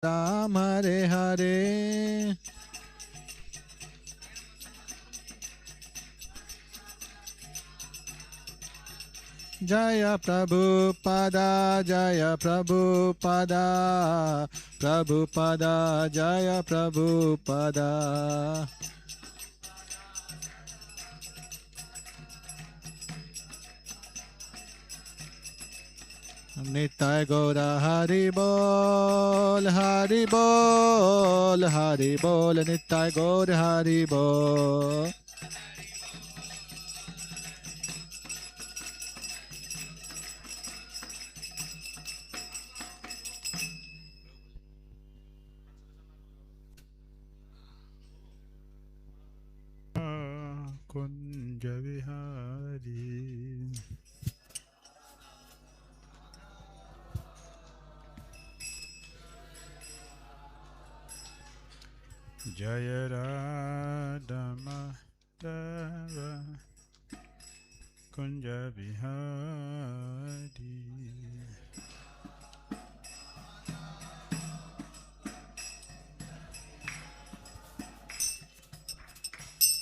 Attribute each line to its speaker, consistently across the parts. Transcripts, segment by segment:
Speaker 1: Ram Hare Hare. Jaya Prabhupada, Jaya Prabhupada, Prabhupada, Jaya Prabhupada. Nitai Gaura Hari Bol, Hari Bol, Hari Bol, Nitai Gaura Hari Bol. Kunja Vihari. Jaya Radha Madhava Kunja Vihari.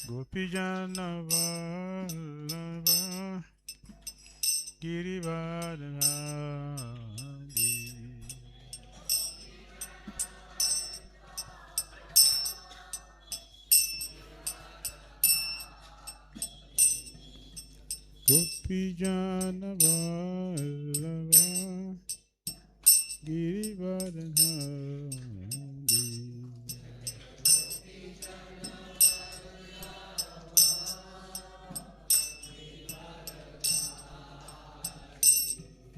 Speaker 1: Gopijana Vallabha Girivardhari. Gopijana Vallabha Girivardhari.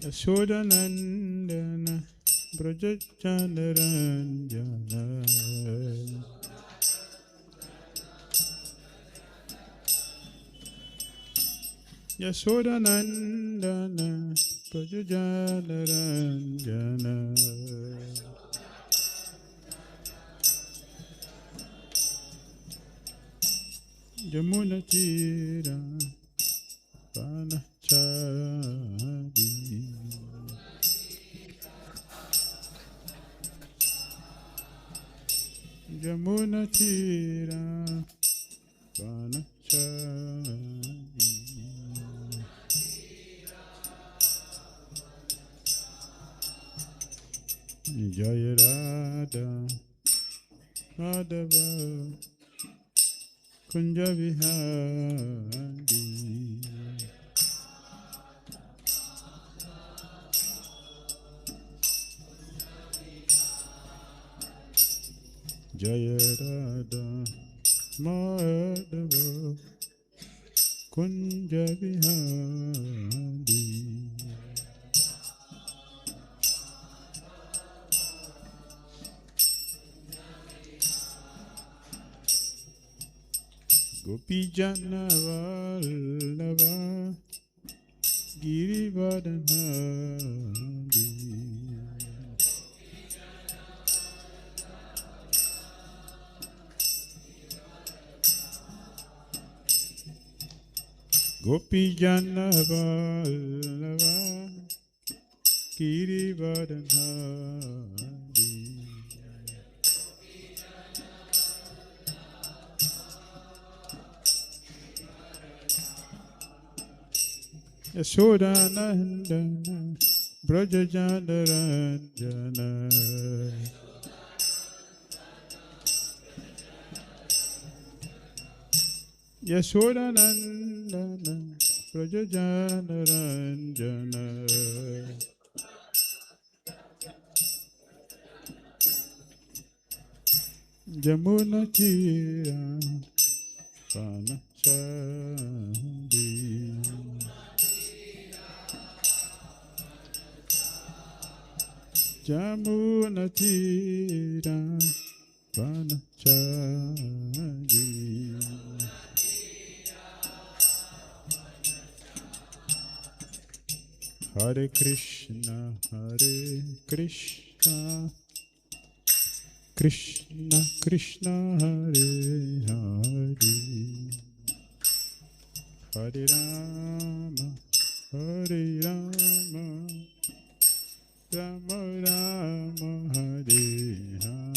Speaker 1: Yashodanandana Brajachandranjana. Yashodanandana Brajachandranjana. Jamunatira Panachari. Jamunatira Panachari. Jaya Radha Madhava Kunja Vihari. Jaya Radha Madhava Kunja Vihari. Gopijana Vallabha Girivardhari. Gopijana Vallabha Girivardhari. Yashodanandana Brajachandranjana. Yashodanandana Brajachandranjana. Jamunatira Panachari. Jamunatira Panachari. Hare Krishna, Krishna Krishna Hare Hare, Hare Rama, Hare Rama, Rama Rama Hare Hare.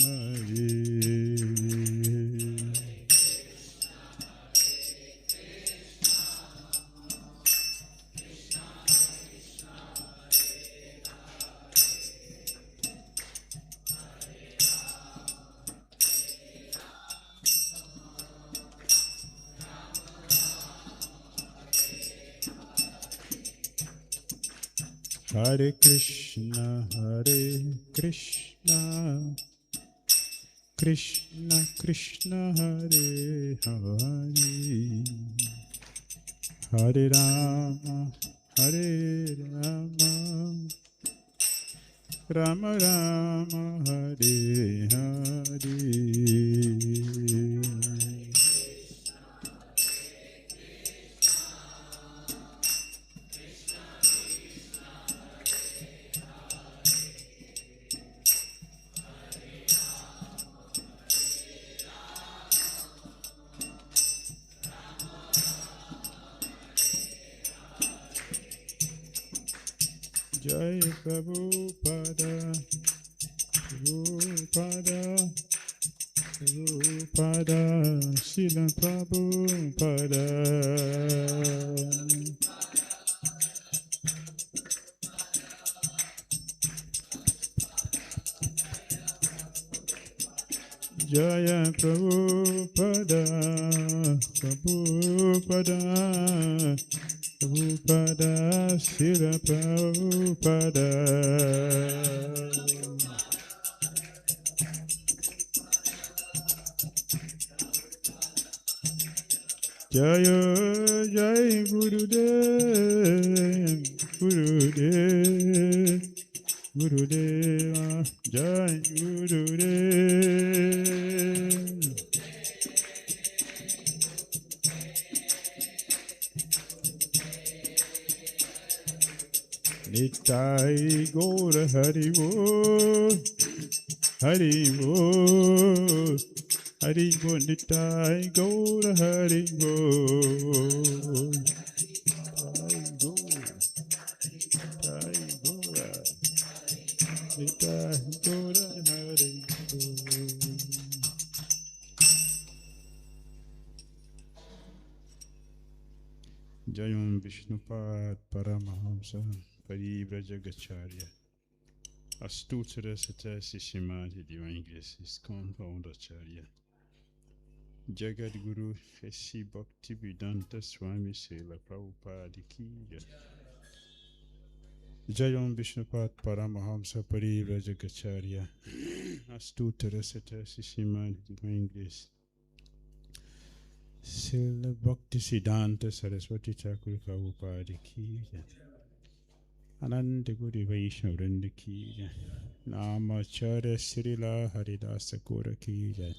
Speaker 1: Hare Krishna, Krishna Krishna, Hare Hare, Hare Rama, Rama Rama, Hare Hare. Jai Prabhupada, Prabhupada, Prabhupada, Srila Prabhupada. Jaya Prabhupada, Prabhupada, Prabhupada, Srila Prabhupada. Jaya Jai Gurudev, Gurudev, Gurudeva, Jai Gurudev. Nitai Gaura Haribo, Haribo, Haribo, Nitai Gaura Haribo, Nitai Gaura Haribo. Jayam Vishnupad Paramahamsa Parivrajagacharya Astutra Sata Sishimati Divine Grace ISKCON Foundercharya Jagadguru S.C. Bhaktivedanta Swami Srila Prabhupada Ki Jai. Jayam Vishnupad Paramahamsa Parivrajagacharya Astutra Sata Sishimati Divine Grace Srila Bhaktisiddhanta Saraswati Thakur Prabhupada Ki Jai. Ananta Guru Vaishnava Vrinda Ki Jai. Namacharya Srila Haridasa Kora Ki Jai.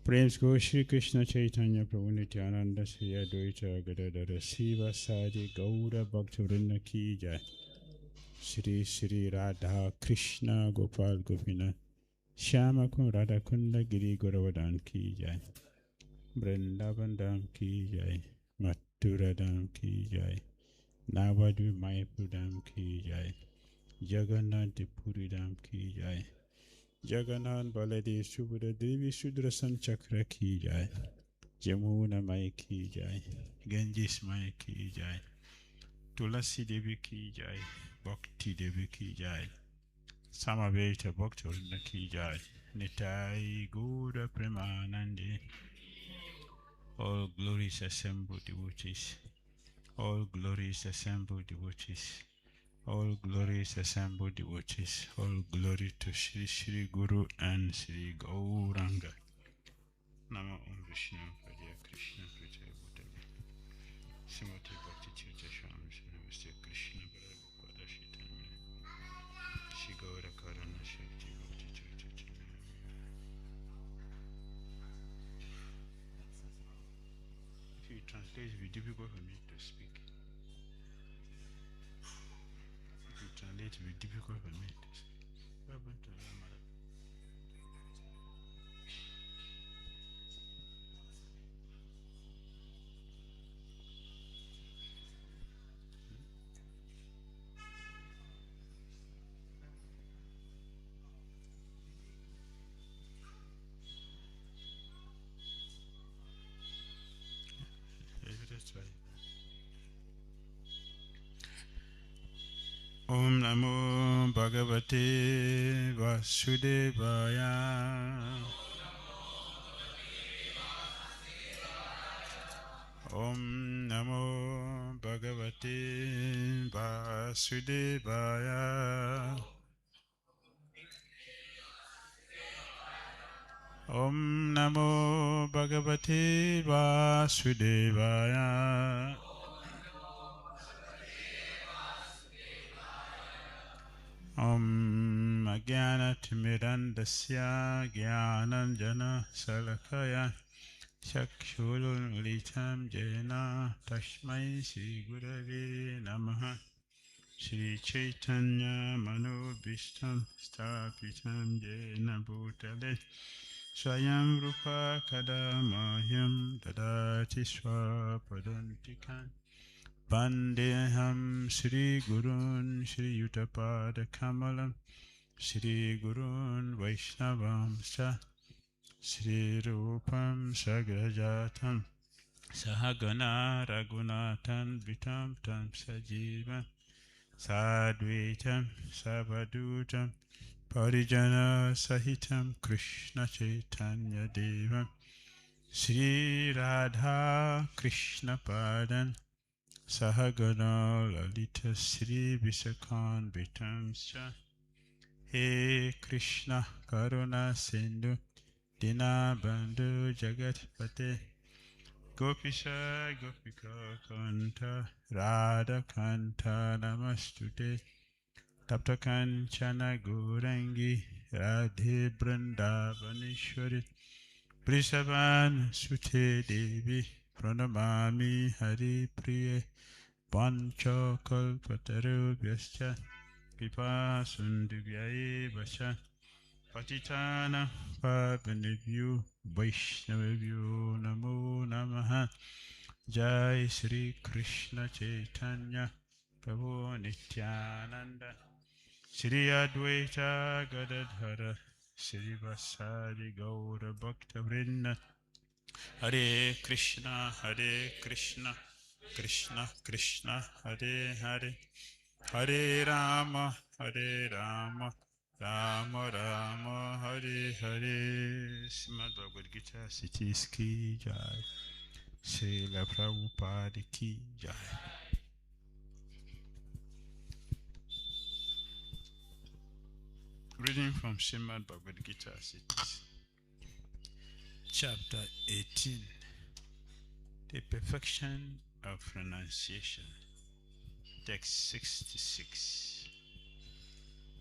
Speaker 1: Prem Go Shri Krishna Chaitanya Prabhu Nityananda Shri Advaita Gadadara Shiva Sadi Gaura Bhakta Vrinda Ki Jai. Shri Shri Radha Krishna Gopal Gopinath Shyama Kun Radha Kunda Giri Gauravadan Ki Jai. Vrindavan Dham Ki Jai. Mathura Dham Ki Jai. Navadvi Mayapur Dham Ki Jai. Jagannath Puri Dham Ki Jai. Jagannath Baladev Subhadra Devi Sudrasan Chakra Ki Jai. Jamuna Mai Ki Jai. Ganges Mai Ki Jai. Tulasi Devi Ki Jai. Bhakti Devi Ki Jai. Samaveta Bhakta Vrinda Ki Jai. Nitai Gaura Premanande. All glories assembled devotees. All glories assembled devotees. All glories assembled devotees. All glory to Shri Shri Guru and Shri Gauranga. Nama Om Vishnu Padya Krishna Prajaya Bhutale. Srimati Bhakti Tirtha Swami Namaste Krishna Prabhupada Shitanya. Shri Gaura Karana Shakti Bhakti Tirtha Swami. If you translate, it will be difficult for me to speak. If you translate, it will be difficult for me to speak. What happened to your mother? Namo Bhagavate Vasudevaya. Om Namo Bhagavate Vasudevaya. Om Namo Bhagavate Vasudevaya. Om Ajnanatirmirandasya Jnananjana Salakaya Chakshurunmilitam Jena Tasmai Shri Gurave Namaha. Shri Chaitanya Manobhishtam Sthapitam Jena Bhutale Swayam Rupa Kadamahyam Dadati Swapadantikam Vandeham Shri Gurun Shri Yuttapada Kamalam Shri Gurun Vaishnavam Sa Shri Rupam Sagrajatam Sahagana Raghunathan Vitam Tam Sajivam Sadvaitam Savadutam Parijana Sahitam Krishna Chaitanya Devam Shri Radha Krishna Padan Sahagana Lalita Shri Visakhan Vitamscha. He Krishna Karuna Sindhu Dina Bandhu Jagatpate Gopisha Gopika Kanta Radha Kanta Namastute Tapta Kanchana Gourangi Radhe Vrindavaneshwari Vrisavan Sute Devi Pranamami Hari Priye Pancha Kalpatarubhyascha Kripa Sundubhyaye Vasha Patitana Pavanebhyo Vaishnavebhyo Namo Namaha. Jai Shri Krishna Chaitanya Prabhu Nityananda Shri Advaita Gadadhara Shri Vasadi Gaura Bhakta Vrinda. Hare Krishna Krishna Krishna Hare Hare Hare Rama Rama Rama Hare Hare. Srimad Bhagavad Gita Siddhis Ki Jai. Srila Prabhupada Ki Jai. Reading from Srimad Bhagavad Gita Siddhis, Chapter 18, The Perfection of Renunciation, Text 66.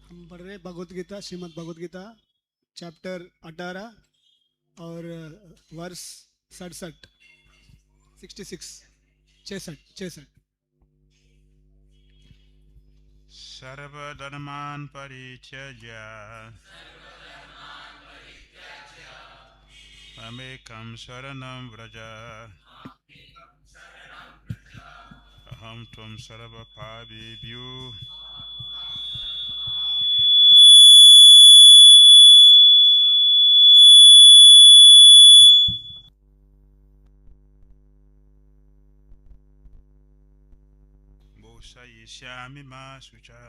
Speaker 2: हम पढ़ रहे Bhagavad Gita, Shrimad Bhagavad Gita chapter 18 और verse 66
Speaker 1: Sarva dharman parityajya Mamekam saranam vraja Aham tvam sarva pabibhyo Sayishyami masucha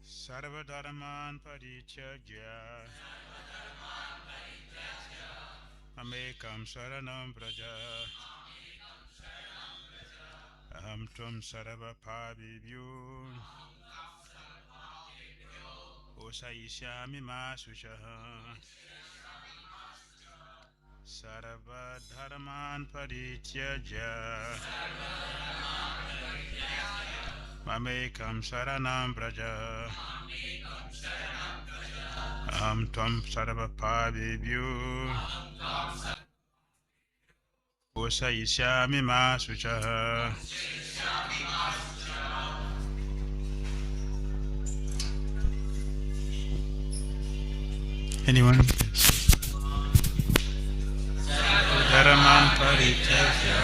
Speaker 1: Sarva dharman parityajya Mamekam saranam vraja Aham tvam sarva pabibhyo Sayishyami masucha Sarva dharman parityajya Mamekam saranam vraja Aham tvam sarva pabibhyo Sayishyami masucha. Anyone? Dharman parityajya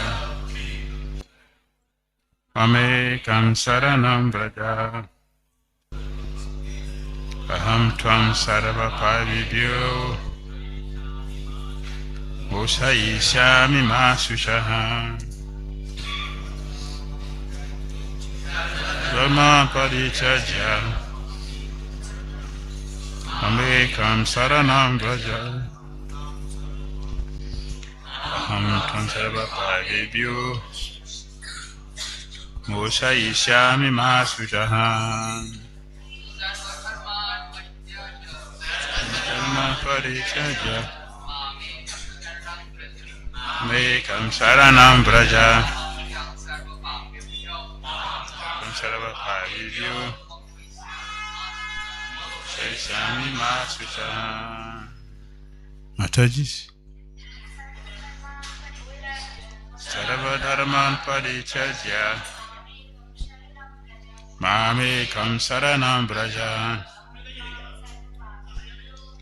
Speaker 1: Mamekam saranam vraja Aham tvam sarva pabibhyo Sayishyami masucha. Dharma parityajya Mamekam saranam vraja Aham tvam sarva paribhyo Mokshaishyami ma sujaham Dharma parityajya Mamekam saranam vraja Sarva paribhyo Mokshaishyami ma sujaham. Mataji. Sarva dharman parityajya Mamekam saranam vraja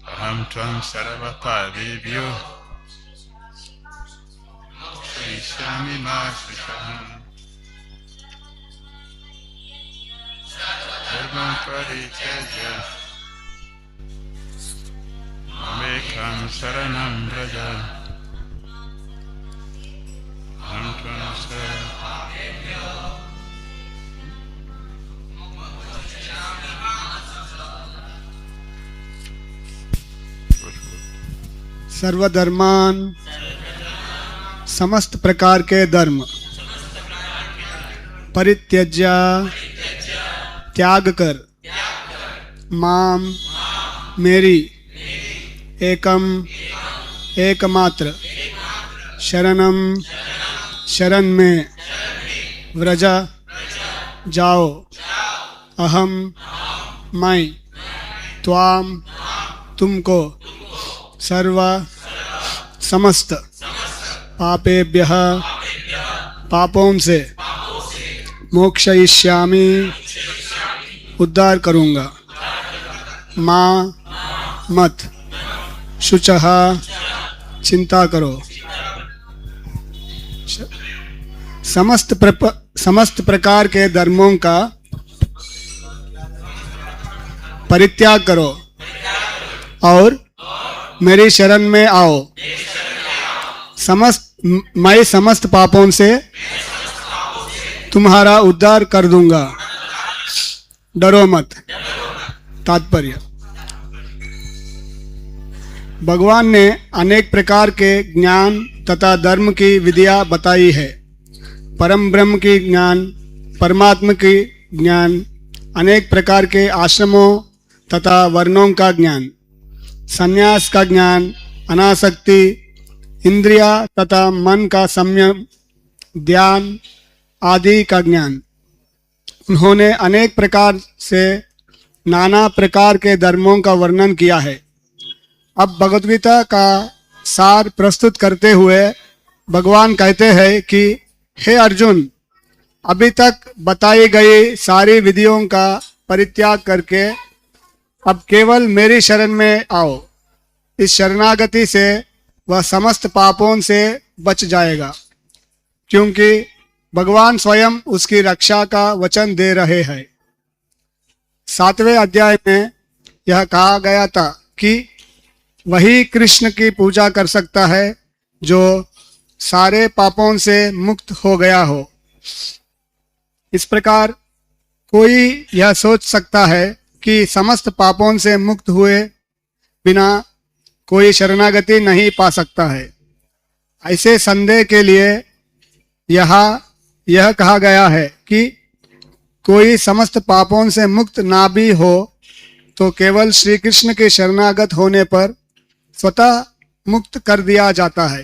Speaker 1: Aham tvam sarva paribhyo Mokshaishyami ma sujaham. Dharman parityajya Mamekam saranam vraja Aham tvam sarva
Speaker 2: सर्वधर्मान समस्त प्रकार के धर्म परित्यज्य त्याग कर माम मेरी एकम एकमात्र शरणम शरण में व्रजा जाओ अहम मैं त्वाम तुमको सर्व समस्त पापेभ्यः पापों से मोक्षयिष्यामि उद्धार करूँगा माँ मत शुचः चिंता करो समस्त प्रकार के धर्मों का परित्याग करो और मेरी शरण में आओ मैं समस्त पापों से तुम्हारा उद्धार कर दूंगा डरो मत। तात्पर्य भगवान ने अनेक प्रकार के ज्ञान तथा धर्म की विधियां बताई है। परम ब्रह्म की ज्ञान, परमात्मा की ज्ञान, अनेक प्रकार के आश्रमों तथा वर्णों का ज्ञान, संन्यास का ज्ञान, अनासक्ति, इंद्रिया तथा मन का संयम, ध्यान आदि का ज्ञान। उन्होंने अनेक प्रकार से नाना प्रकार के धर्मों का वर्णन किया है। अब भगवद गीता का सार प्रस्तुत करते हुए भगवान कहते हैं कि हे अर्जुन, अभी तक बताई गई सारी विधियों का परित्याग करके अब केवल मेरी शरण में आओ। इस शरणागति से वह समस्त पापों से बच जाएगा, क्योंकि भगवान स्वयं उसकी रक्षा का वचन दे रहे हैं। 7वें अध्याय में यह कहा गया था कि वही कृष्ण की पूजा कर सकता है जो सारे पापों से मुक्त हो गया हो। इस प्रकार कोई यह सोच सकता है कि समस्त पापों से मुक्त हुए बिना कोई शरणागति नहीं पा सकता है। ऐसे संदेह के लिए यह कहा गया है कि कोई समस्त पापों से मुक्त ना भी हो तो केवल श्री कृष्ण के शरणागत होने पर स्वतः मुक्त कर दिया जाता है।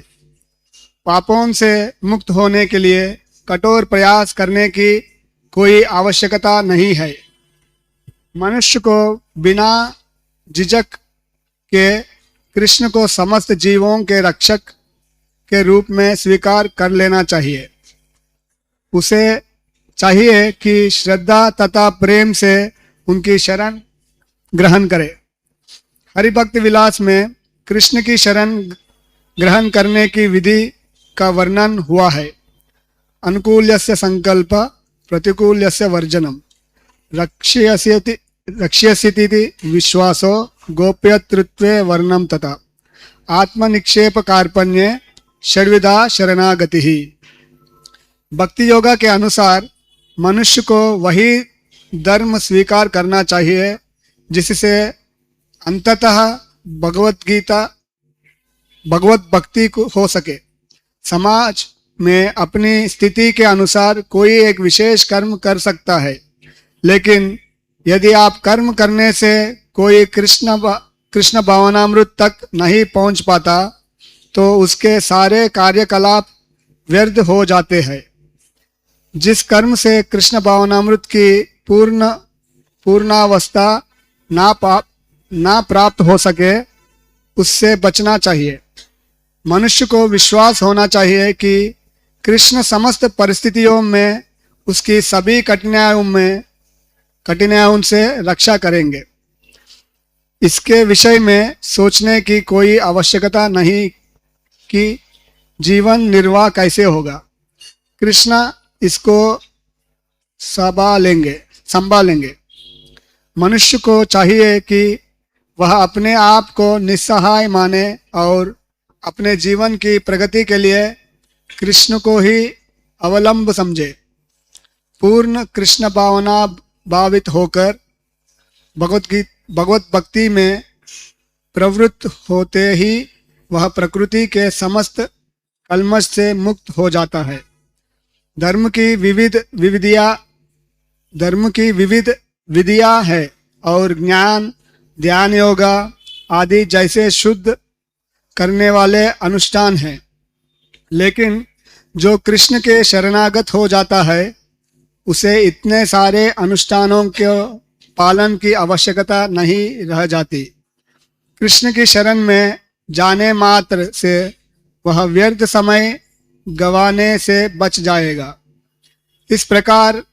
Speaker 2: पापों से मुक्त होने के लिए कठोर प्रयास करने की कोई आवश्यकता नहीं है। मनुष्य को बिना झिझक के कृष्ण को समस्त जीवों के रक्षक के रूप में स्वीकार कर लेना चाहिए। उसे चाहिए कि श्रद्धा तथा प्रेम से उनकी शरण ग्रहण करे। हरिभक्त विलास में कृष्ण की शरण ग्रहण करने की विधि का वर्णन हुआ है। अनुकूल्यस्य संकल्प प्रतिकूल्यस्य वर्जनम रक्ष्यसीति विश्वासो गोप्यतृत्वे वर्णम तथा आत्मनिक्षेप कार्पण्ये षड्विधा शरणागति ही। भक्ति योगा के अनुसार मनुष्य को वही धर्म स्वीकार करना चाहिए, जिससे अंततः भगवत भक्ति हो सके। समाज में अपनी स्थिति के अनुसार कोई एक विशेष कर्म कर सकता है, लेकिन यदि आप कर्म करने से कोई कृष्ण भावनामृत तक नहीं पहुंच पाता तो उसके सारे कार्यकलाप व्यर्थ हो जाते हैं। जिस कर्म से कृष्ण भावनामृत की पूर्णावस्था ना प्राप्त हो सके उससे बचना चाहिए। मनुष्य को विश्वास होना चाहिए कि कृष्ण समस्त परिस्थितियों में उसकी सभी कठिनाइयों से रक्षा करेंगे। इसके विषय में सोचने की कोई आवश्यकता नहीं कि जीवन निर्वाह कैसे होगा। कृष्ण इसको संभालेंगे। मनुष्य को चाहिए कि वह अपने आप को निस्सहाय माने और अपने जीवन की प्रगति के लिए कृष्ण को ही अवलंब समझे। पूर्ण कृष्ण भावना भावित होकर भगवत भक्ति में प्रवृत्त होते ही वह प्रकृति के समस्त कल्मश से मुक्त हो जाता है। धर्म की विविध विधियां है और ज्ञान, ध्यान, योगा आदि जैसे शुद्ध करने वाले अनुष्ठान हैं, लेकिन जो कृष्ण के शरणागत हो जाता है उसे इतने सारे अनुष्ठानों के पालन की आवश्यकता नहीं रह जाती। कृष्ण की शरण में जाने मात्र से वह व्यर्थ समय गंवाने से बच जाएगा। इस प्रकार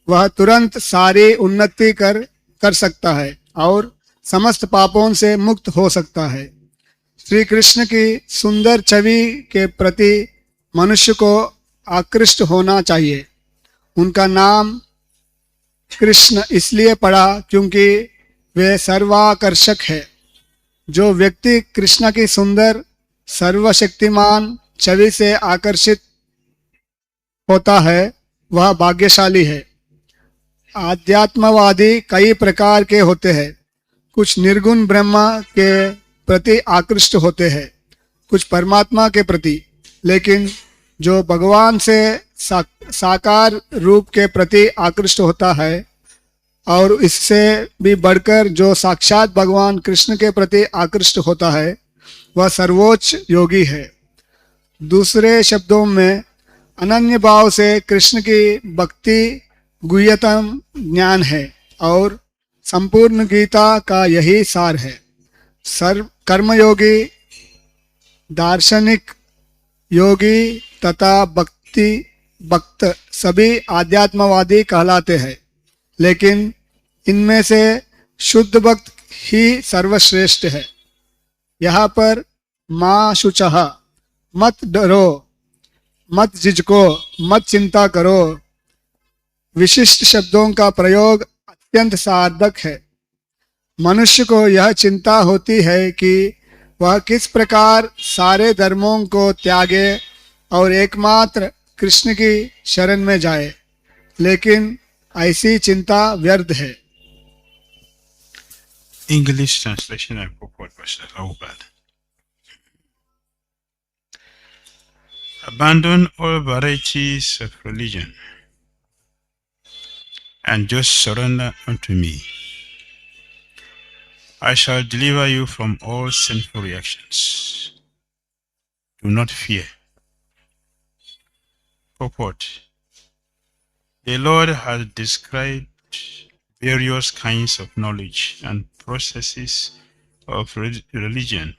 Speaker 2: वह तुरंत सारी उन्नति कर सकता है और समस्त पापों से मुक्त हो सकता है। श्री कृष्ण की सुंदर छवि के प्रति मनुष्य को आकृष्ट होना चाहिए। उनका नाम कृष्ण इसलिए पड़ा क्योंकि वे सर्वाकर्षक है। जो व्यक्ति कृष्ण की सुंदर सर्वशक्तिमान छवि से आकर्षित होता है वह भाग्यशाली है। आध्यात्मवादी कई प्रकार के होते हैं। कुछ निर्गुण ब्रह्मा के प्रति आकृष्ट होते हैं, कुछ परमात्मा के प्रति, लेकिन जो भगवान से साकार रूप के प्रति आकृष्ट होता है और इससे भी बढ़कर जो साक्षात भगवान कृष्ण के प्रति आकृष्ट होता है वह सर्वोच्च योगी है। दूसरे शब्दों में अनन्य भाव से कृष्ण की भक्ति गुह्यतम ज्ञान है और संपूर्ण गीता का यही सार है। कर्मयोगी, दार्शनिक योगी तथा भक्त सभी आध्यात्मवादी कहलाते हैं, लेकिन इनमें से शुद्ध भक्त ही सर्वश्रेष्ठ है। यहाँ पर माँ शुचः, मत डरो, मत झिझको, मत चिंता करो विशिष्ट शब्दों का प्रयोग अत्यंत सार्थक है। मनुष्य को यह चिंता होती है कि वह किस प्रकार सारे धर्मों को त्यागे और एकमात्र कृष्ण की शरण में जाए, लेकिन ऐसी चिंता व्यर्थ है।
Speaker 1: English translation and purport Pastor Laubad. Abandon all varieties of religion and just surrender unto me. I shall deliver you from all sinful reactions. Do not fear. Purport. The Lord has described various kinds of knowledge and processes of religion: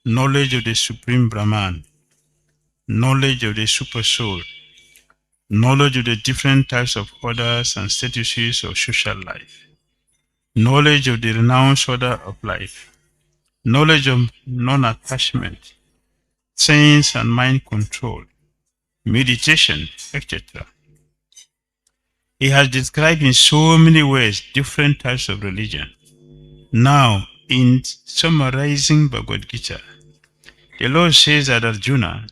Speaker 1: knowledge of the Supreme Brahman, knowledge of the Super Soul, knowledge of the different types of orders and statuses of social life, knowledge of the renounced order of life, knowledge of non-attachment, sense and mind control, meditation, etc. He has described in so many ways different types of religion. Now, in summarizing Bhagavad Gita, the Lord says that Arjuna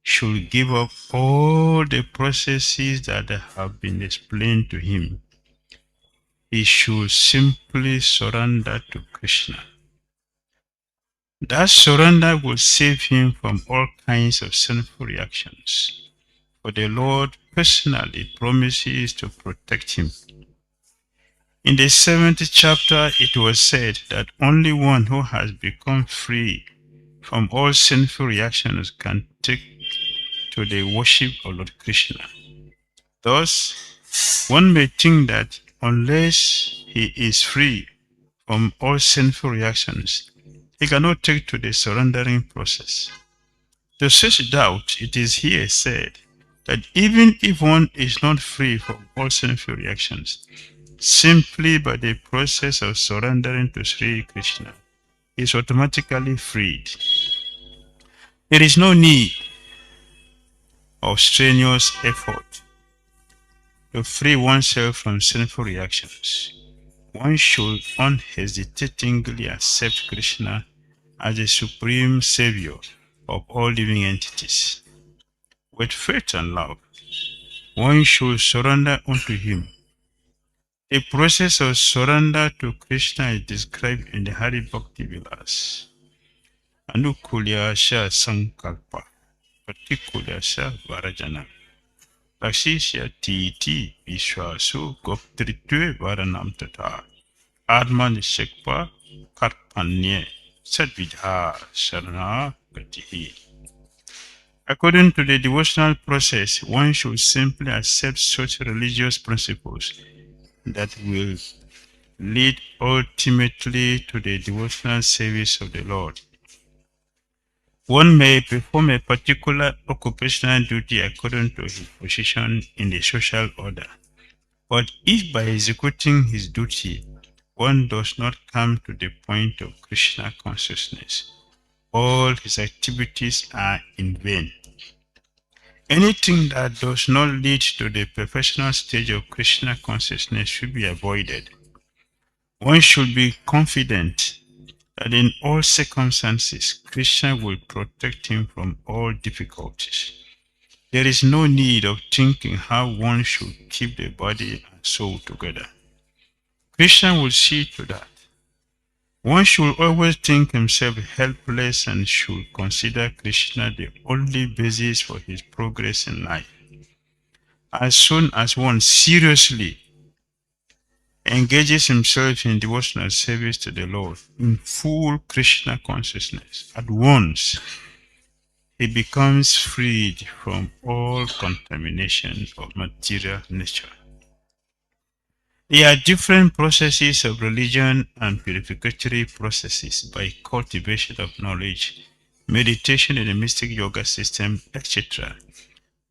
Speaker 1: should give up all the processes that have been explained to him. He should simply surrender to Krishna. That surrender will save him from all kinds of sinful reactions, for the Lord personally promises to protect him. In the 7th chapter, it was said that only one who has become free from all sinful reactions can take to the worship of Lord Krishna. Thus, one may think that unless he is free from all sinful reactions, he cannot take to the surrendering process. To such doubt, it is here said that even if one is not free from all sinful reactions, simply by the process of surrendering to Sri Krishna, he is automatically freed. There is no need of strenuous effort to free oneself from sinful reactions. One should unhesitatingly accept Krishna as the supreme savior of all living entities. With faith and love, one should surrender unto him. The process of surrender to Krishna is described in the Hari Bhakti Vilas. Anukulya Sha Sankalpa, Partikulya Sha Varajana, Lakshisya Titi Vishwasu Goptritve Varanam Tata, Atman Shekpa Karpanye Sadvidha Sarana Gatihi. According to the devotional process, one should simply accept such religious principles that will lead ultimately to the devotional service of the Lord. One may perform a particular occupational duty according to his position in the social order. But if by executing his duty, one does not come to the point of Krishna consciousness, all his activities are in vain. Anything that does not lead to the professional stage of Krishna consciousness should be avoided. One should be confident that in all circumstances, Krishna will protect him from all difficulties. There is no need of thinking how one should keep the body and soul together. Krishna will see to that. One should always think himself helpless and should consider Krishna the only basis for his progress in life. As soon as one seriously engages himself in devotional service to the Lord in full Krishna consciousness, at once he becomes freed from all contamination of material nature. There are different processes of religion and purificatory processes by cultivation of knowledge, meditation in the mystic yoga system, etc.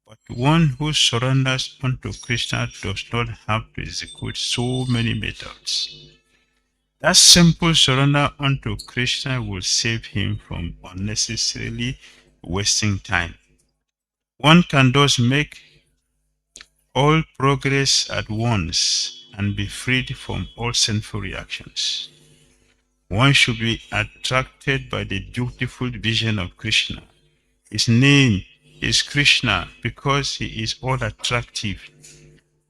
Speaker 1: But one who surrenders unto Krishna does not have to execute so many methods. That simple surrender unto Krishna will save him from unnecessarily wasting time. One can thus make all progress at once and be freed from all sinful reactions. One should be attracted by the beautiful vision of Krishna. His name is Krishna because he is all attractive.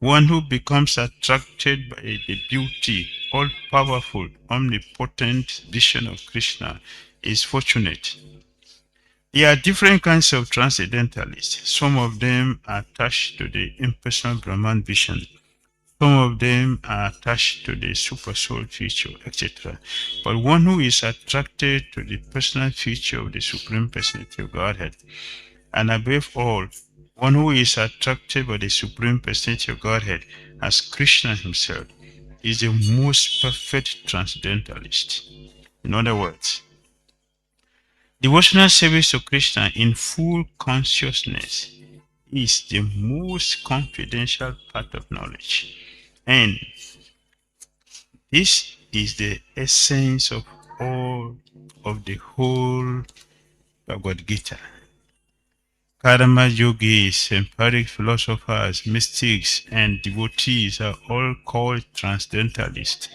Speaker 1: One who becomes attracted by the beauty, all-powerful, omnipotent vision of Krishna is fortunate. There are different kinds of transcendentalists. Some of them are attached to the impersonal Brahman vision. Some of them are attached to the super soul feature, etc. But one who is attracted to the personal feature of the Supreme Personality of Godhead, and above all, one who is attracted by the Supreme Personality of Godhead as Krishna himself, is the most perfect transcendentalist. In other words, devotional service to Krishna in full consciousness is the most confidential part of knowledge. And this is the essence of all of the whole Bhagavad Gita. Karma yogis, empiric philosophers, mystics, and devotees are all called transcendentalists.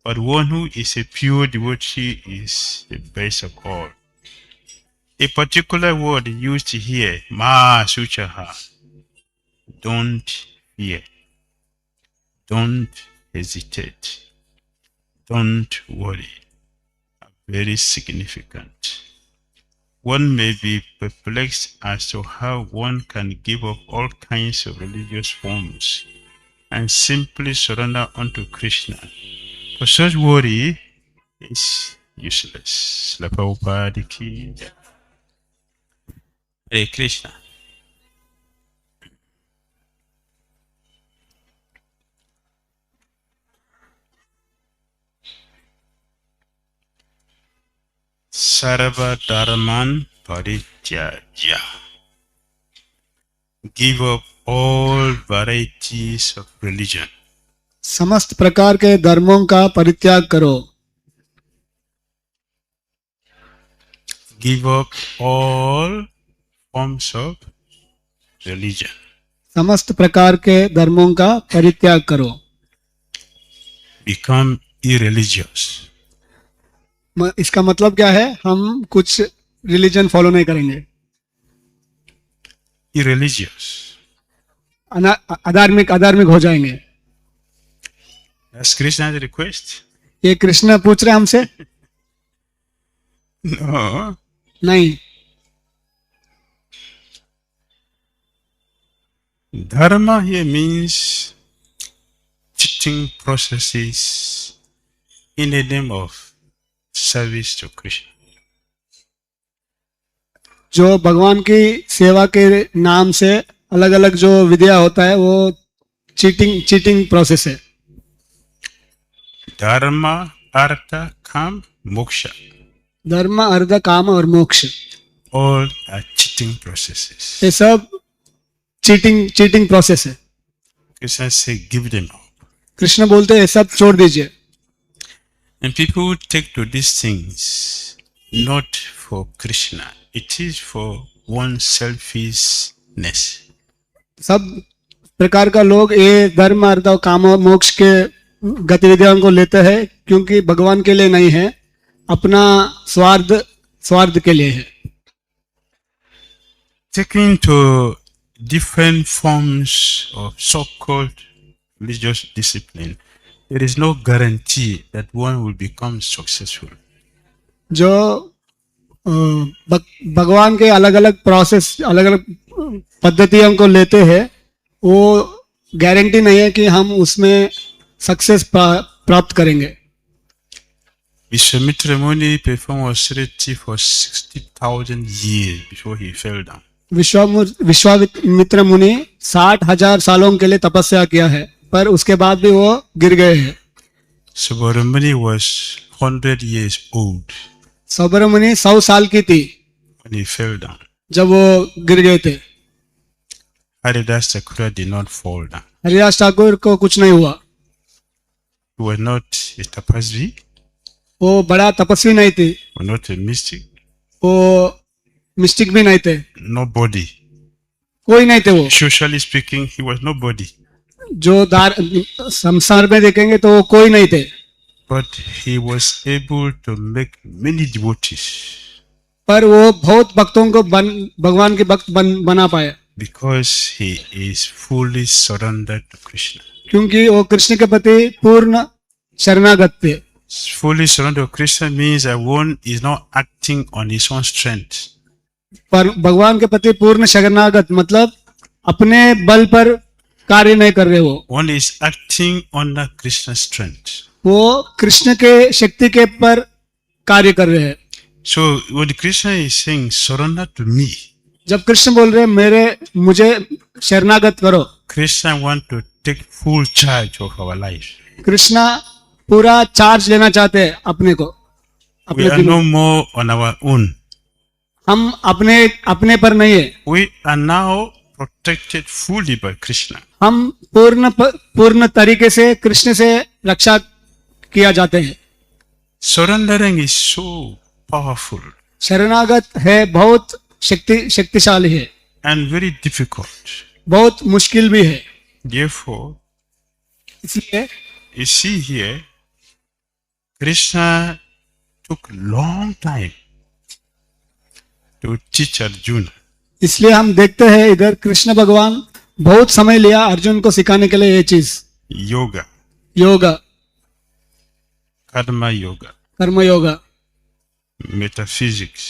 Speaker 1: But one who is a pure devotee is the best of all. A particular word used here, ma suchaha. Don't fear. Don't hesitate. Don't worry. Very significant. One may be perplexed as to how one can give up all kinds of religious forms and simply surrender unto Krishna. For such worry is useless. La Prabhupada ki jai. Hare Krishna. Sarva Dharman Parityaja. Give up all varieties of religion.
Speaker 2: समस्त प्रकार के धर्मों का परित्याग करो.
Speaker 1: Give up all forms of religion.
Speaker 2: समस्त प्रकार के धर्मों का परित्याग करो.
Speaker 1: Become irreligious.
Speaker 2: इसका मतलब क्या है? हम कुछ रिलीजन फॉलो नहीं करेंगे.
Speaker 1: Irreligious.
Speaker 2: अधार्मिक हो जाएंगे.
Speaker 1: That's Krishna's request.
Speaker 2: ये कृष्ण पूछ रहे हमसे?
Speaker 1: No.
Speaker 2: नहीं.
Speaker 1: Dharma here means teaching processes in the name of service to Krishna.
Speaker 2: जो भगवान की सेवा के नाम से अलग अलग जो विद्या होता है वो चीटिंग प्रोसेस है.
Speaker 1: Dharma, Artha, Kam, Moksha.
Speaker 2: धर्म, अर्थ, काम और मोक्ष,
Speaker 1: All are cheating processes.
Speaker 2: ये सब चीटिंग प्रोसेस है.
Speaker 1: Krishna says, give them up.
Speaker 2: Krishna बोलते हैं सब छोड़ दीजिए.
Speaker 1: And people take to these things not for Krishna. It is for one's selfishness.
Speaker 2: सब प्रकार का लोग ये धर्म, अर्थ और काम और मोक्ष के गतिविधियों को लेते हैं क्योंकि भगवान के लिए नहीं है, अपना स्वार्थ के लिए है.
Speaker 1: Taking to different forms of so-called religious discipline, there is no guarantee that one will become successful.
Speaker 2: जो भगवान के अलग अलग प्रोसेस, अलग अलग पद्धतियों को लेते हैं, वो गारंटी नहीं है कि हम उसमें सक्सेस प्राप्त करेंगे.
Speaker 1: Vishwamitra Muni performed austerity for 60,000 years before he fell down.
Speaker 2: Vishwamitra मुनि 60,000 सालों के लिए तपस्या किया है, पर उसके बाद भी वो गिर गए हैं.
Speaker 1: Subramani was 100 years old
Speaker 2: Subramanya 100 साल की थी
Speaker 1: when he fell down.
Speaker 2: जब वो गिर गए थे.
Speaker 1: Haridas Thakura did not fall down.
Speaker 2: Haridas Thakur को कुछ नहीं हुआ.
Speaker 1: He was not a tapasvi,
Speaker 2: वो बड़ा तपस्वी नहीं थे,
Speaker 1: was not a mystic,
Speaker 2: वो मिस्टिक भी नहीं थे,
Speaker 1: nobody.
Speaker 2: कोई नहीं थे वो.
Speaker 1: Socially speaking, he was nobody.
Speaker 2: जो संसार में देखेंगे तो वो कोई नहीं थे,
Speaker 1: But he was able to make many devotees
Speaker 2: पर वो बहुत भक्तों को भगवान के भक्त बना पाया
Speaker 1: because he is fully surrendered to Krishna.
Speaker 2: क्योंकि वो कृष्ण के प्रति पूर्ण शरणागत थे.
Speaker 1: Fully surrendered to Krishna means that one is not acting on his own strength.
Speaker 2: पर भगवान के प्रति पूर्ण शरणागत मतलब अपने बल पर कार्य नहीं कर रहे. वो
Speaker 1: One is acting under Krishna's strength.
Speaker 2: वो कृष्ण के शक्ति के पर कार्य कर रहे हैं.
Speaker 1: So when Krishna is saying surrender to me,
Speaker 2: जब कृष्ण बोल रहे हैं मुझे शरणागत करो,
Speaker 1: Krishna want to take full charge of our life.
Speaker 2: Krishna पूरा चार्ज लेना चाहते हैं अपने को.
Speaker 1: We are no more on our own.
Speaker 2: हम अपने पर नहीं है.
Speaker 1: We are now protected fully by Krishna.
Speaker 2: हम पूर्ण तरीके से कृष्ण से रक्षा किया जाते हैं.
Speaker 1: Surrendering is so powerful
Speaker 2: शरणागत है बहुत शक्तिशाली है
Speaker 1: and very difficult.
Speaker 2: बहुत मुश्किल भी है.
Speaker 1: Therefore,
Speaker 2: इसलिए
Speaker 1: you see here, Krishna took long time to teach Arjuna
Speaker 2: इसलिए हम देखते हैं इधर कृष्ण भगवान बहुत समय लिया अर्जुन को सिखाने के लिए ये चीज,
Speaker 1: yoga,
Speaker 2: योगा,
Speaker 1: karma yoga,
Speaker 2: कर्म yoga,
Speaker 1: metaphysics,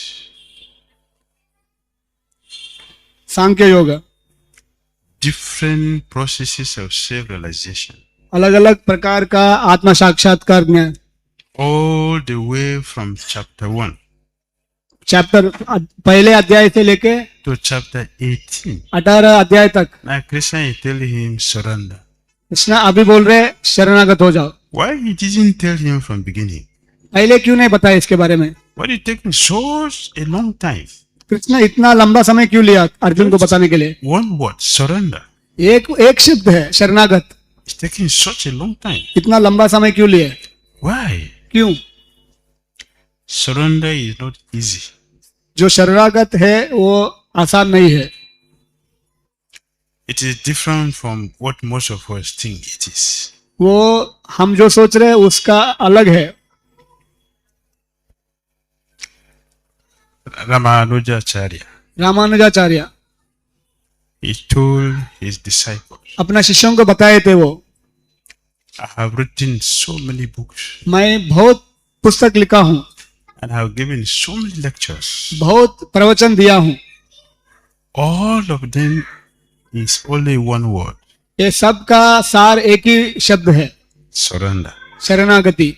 Speaker 2: Sankhya yoga,
Speaker 1: different processes of self-realization,
Speaker 2: अलग अलग प्रकार का आत्म साक्षात्कार ज्ञान,
Speaker 1: all the way from chapter 1
Speaker 2: chapter पहले अध्याय से लेके
Speaker 1: to chapter 18.
Speaker 2: 18 अध्याय तक
Speaker 1: Now Krishna is telling him surrender.
Speaker 2: Krishna अभी बोल रहे शरणागत हो जाओ।
Speaker 1: Why he didn't tell him from beginning?
Speaker 2: पहले क्यों नहीं बताया इसके बारे में?
Speaker 1: Why did it take him such a long time?
Speaker 2: Krishna इतना लंबा समय क्यों लिया अर्जुन को बताने के लिए?
Speaker 1: One word, surrender.
Speaker 2: एक शब्द है शरणागत,
Speaker 1: It's taking such a long time.
Speaker 2: इतना लंबा समय क्यों लिए?
Speaker 1: Why?
Speaker 2: क्यों?
Speaker 1: Surrender is not easy.
Speaker 2: जो शरणागत है वो आसान नहीं है।
Speaker 1: It is different from what most of us think it is.
Speaker 2: वो हम जो सोच रहे हैं उसका अलग है।
Speaker 1: Ramanujacharya,
Speaker 2: Ramanujacharya
Speaker 1: he told his disciples,
Speaker 2: अपना शिष्यों को बताए थे वो,
Speaker 1: I have written so many books
Speaker 2: मैं बहुत पुस्तक लिखा हूँ,
Speaker 1: and I have given so many lectures.
Speaker 2: बहुत प्रवचन दिया हूँ,
Speaker 1: All of them is only one word,
Speaker 2: ये सब का सार एक ही शब्द है,
Speaker 1: surrender.
Speaker 2: शरणागति।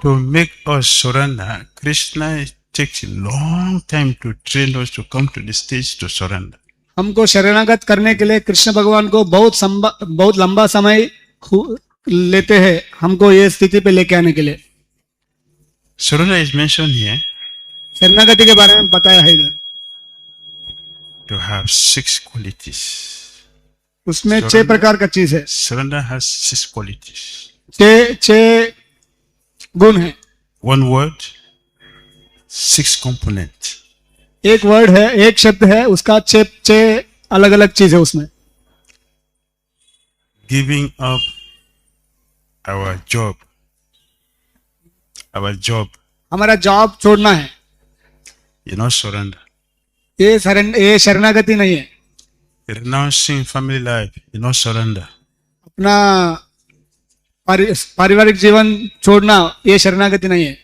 Speaker 1: To make us surrender, Krishna takes a long time to train us to come to the stage to surrender.
Speaker 2: हमको शरणागत करने के लिए कृष्ण भगवान को बहुत लंबा समय लेते हैं हमको ये स्थिति पे लेके आने के लिए।
Speaker 1: Surrender is mentioned here
Speaker 2: शरणागति के बारे में बताया है इधर,
Speaker 1: to have 6 qualities.
Speaker 2: उसमें 6 प्रकार का चीज है,
Speaker 1: Surrender has 6 qualities.
Speaker 2: 6 गुण है।
Speaker 1: One word, 6 components.
Speaker 2: एक वर्ड है, एक शब्द है, उसका 6 अलग अलग चीज है उसमें।
Speaker 1: Giving up our job.
Speaker 2: हमारा जॉब छोड़ना है,
Speaker 1: You not surrender.
Speaker 2: ये शरणागति नहीं है।
Speaker 1: Renouncing family life. You not surrender.
Speaker 2: अपना पारिवारिक जीवन छोड़ना ये शरणागति नहीं है।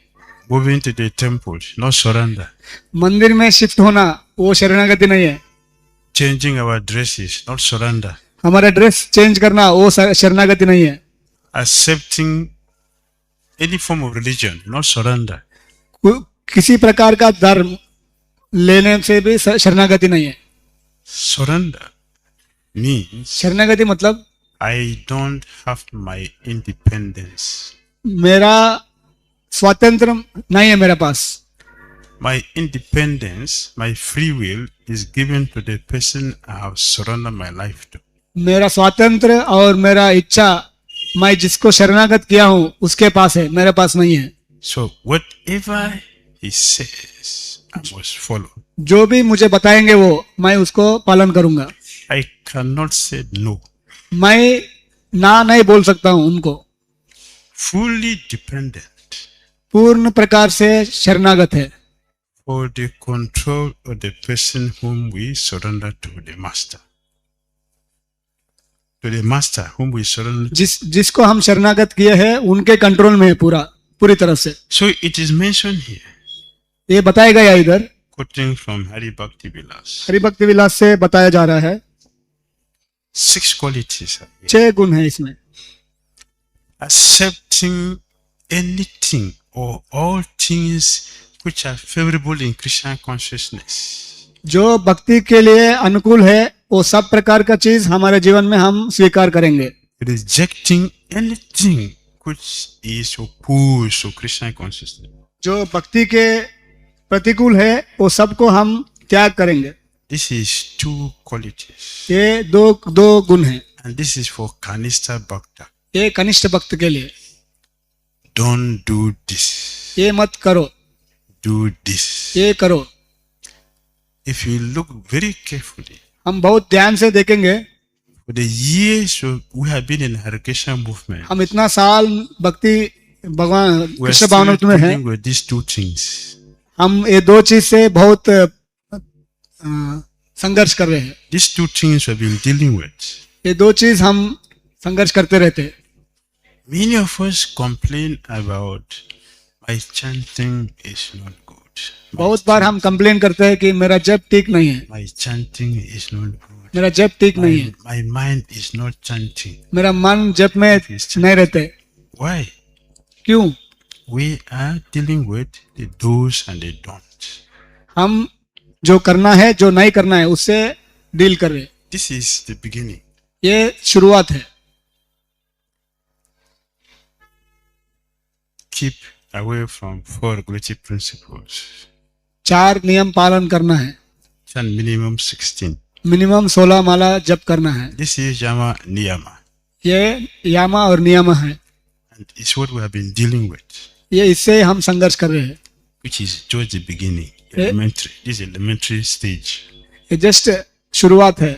Speaker 1: Moving to the temple. Not surrender.
Speaker 2: मंदिर में शिफ्ट होना वो शरणागति नहीं है।
Speaker 1: Changing our dresses. Not surrender.
Speaker 2: हमारा ड्रेस चेंज करना वो शरणागति नहीं है।
Speaker 1: Accepting any form of religion. Not surrender.
Speaker 2: किसी प्रकार का धर्म लेने से भी शरणागति नहीं है।
Speaker 1: Surrender means
Speaker 2: शरणागति मतलब
Speaker 1: I don't have my independence.
Speaker 2: मेरा स्वतंत्र नहीं है मेरे पास।
Speaker 1: My independence, my free will is given to the person I have surrendered my life to.
Speaker 2: मेरा स्वातंत्र और मेरा इच्छा मैं जिसको शरणागत किया हूँ उसके पास है, मेरे पास नहीं है।
Speaker 1: So whatever he says, I must follow.
Speaker 2: जो भी मुझे बताएंगे वो मैं उसको पालन करूंगा।
Speaker 1: I cannot say no.
Speaker 2: मैं ना नहीं बोल सकता हूँ उनको।
Speaker 1: Fully dependent
Speaker 2: पूर्ण प्रकार से शरणागत है
Speaker 1: for the control of the person whom we surrender to the master. To the master whom we surrender.
Speaker 2: जिसको हम शरणागत किए हैं उनके कंट्रोल में है पूरी तरह से।
Speaker 1: So it is mentioned here.
Speaker 2: ये बताया गया इधर
Speaker 1: Quoting from Hari Bhakti Vilas.
Speaker 2: Hari भक्ति विलास से बताया जा रहा है।
Speaker 1: 6 qualities are here.
Speaker 2: 6 गुण है इसमें।
Speaker 1: Accepting anything or all things which are favorable in Krishna consciousness.
Speaker 2: जो भक्ति के लिए अनुकूल है वो सब प्रकार का चीज हमारे जीवन में हम स्वीकार करेंगे।
Speaker 1: Rejecting anything which is opposed to Krishna consciousness.
Speaker 2: जो भक्ति के प्रतिकूल है वो सबको हम त्याग करेंगे।
Speaker 1: This is 2 qualities.
Speaker 2: ये दो गुण है।
Speaker 1: And this is for Kanishta Bhakta.
Speaker 2: ये कनिष्ठ भक्त के लिए।
Speaker 1: Don't do this.
Speaker 2: ये मत करो,
Speaker 1: Do this.
Speaker 2: ये करो।
Speaker 1: If you look very carefully,
Speaker 2: हम बहुत ध्यान से देखेंगे।
Speaker 1: for the years we have been in Hare Krishna movement,
Speaker 2: हम इतना साल भक्ति भगवान
Speaker 1: we are
Speaker 2: कृष्ण
Speaker 1: still
Speaker 2: भावनामृत में है,
Speaker 1: dealing with these 2 things.
Speaker 2: हम ये दो चीज से बहुत संघर्ष कर रहे हैं।
Speaker 1: These two things we've been dealing with.
Speaker 2: ये दो चीज हम संघर्ष करते रहते हैं।
Speaker 1: Many of us complain about my chanting is not good.
Speaker 2: बहुत बार हम कंप्लेन करते हैं कि मेरा जप ठीक नहीं है,
Speaker 1: My chanting is not good.
Speaker 2: मेरा जप ठीक नहीं है,
Speaker 1: My mind is not chanting.
Speaker 2: मेरा मन जप में नहीं रहते।
Speaker 1: Why?
Speaker 2: क्यों?
Speaker 1: We are dealing with the do's and the don'ts.
Speaker 2: हम जो करना है जो नहीं करना है उससे डील कर रहे हैं।
Speaker 1: This is the beginning.
Speaker 2: ये शुरुआत है।
Speaker 1: Keep away from 4 regulative principles.
Speaker 2: 4 नियम पालन करना है।
Speaker 1: Chant minimum 16.
Speaker 2: मिनिमम 16 माला जप करना है।
Speaker 1: This is Yama Niyama.
Speaker 2: ये यामा और नियम है।
Speaker 1: And it's what we have been dealing with,
Speaker 2: ये इससे हम संघर्ष कर रहे हैं।
Speaker 1: which is just the beginning. Elementary. This is elementary stage.
Speaker 2: ये जस्ट शुरुआत है,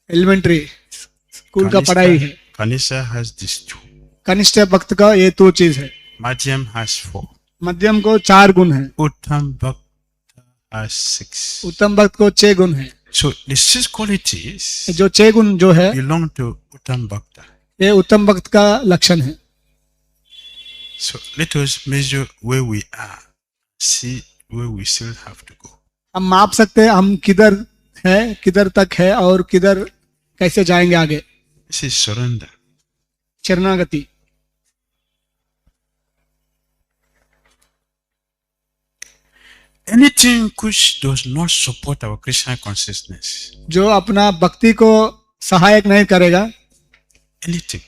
Speaker 2: एलिमेंट्री स्कूल का पढ़ाई है।
Speaker 1: Kanishta has these 2.
Speaker 2: कनिष्ठ भक्त का ये 2 चीज है।
Speaker 1: Madhyam has 4.
Speaker 2: मध्यम को 4 गुण है,
Speaker 1: Uttam Bhakta has 6.
Speaker 2: उत्तम भक्त को 6 गुण है।
Speaker 1: So the 6 qualities
Speaker 2: जो 6 गुण जो है
Speaker 1: belong to Uttam Bhakta.
Speaker 2: ये उत्तम भक्त का लक्षण है।
Speaker 1: So let us measure where we are, see where we still have to go.
Speaker 2: हम माप सकते हैं हम किधर है, किधर तक है और किधर कैसे जाएंगे आगे।
Speaker 1: This is surrender.
Speaker 2: शरणागति।
Speaker 1: Anything which does not support our Krishna consciousness,
Speaker 2: जो अपना भक्ति को सहायक नहीं करेगा,
Speaker 1: anything,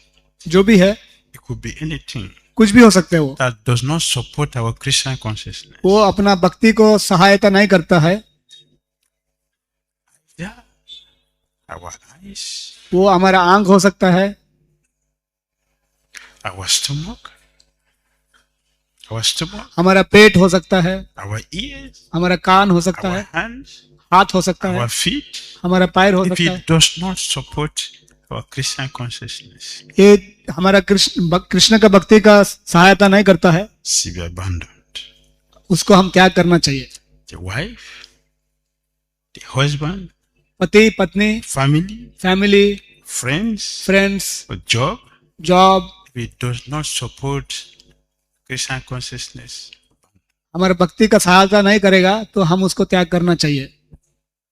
Speaker 2: जो भी है,
Speaker 1: it could be anything
Speaker 2: कुछ भी हो सकते हैं वो
Speaker 1: that does not support our Krishna consciousness.
Speaker 2: वो अपना भक्ति को सहायता नहीं करता है।
Speaker 1: Yeah, our eyes,
Speaker 2: वो हमारा आंख हो सकता है,
Speaker 1: our stomach,
Speaker 2: हमारा पेट हो सकता है,
Speaker 1: our ears,
Speaker 2: हमारा कान हो सकता
Speaker 1: our
Speaker 2: है,
Speaker 1: hands,
Speaker 2: हाथ हो सकता है,
Speaker 1: our feet.
Speaker 2: हमारा पैर हो
Speaker 1: If
Speaker 2: सकता है।
Speaker 1: it does not support our Krishna consciousness,
Speaker 2: ये हमारा कृष्ण का भक्ति का सहायता नहीं करता है,
Speaker 1: she be abandoned.
Speaker 2: उसको हम त्याग करना चाहिए।
Speaker 1: The wife, the husband,
Speaker 2: पति पत्नी, family, friends,
Speaker 1: or job,
Speaker 2: job,
Speaker 1: if it does not support Krishna consciousness,
Speaker 2: हमारा भक्ति का सहायता नहीं करेगा तो हम उसको त्याग करना चाहिए।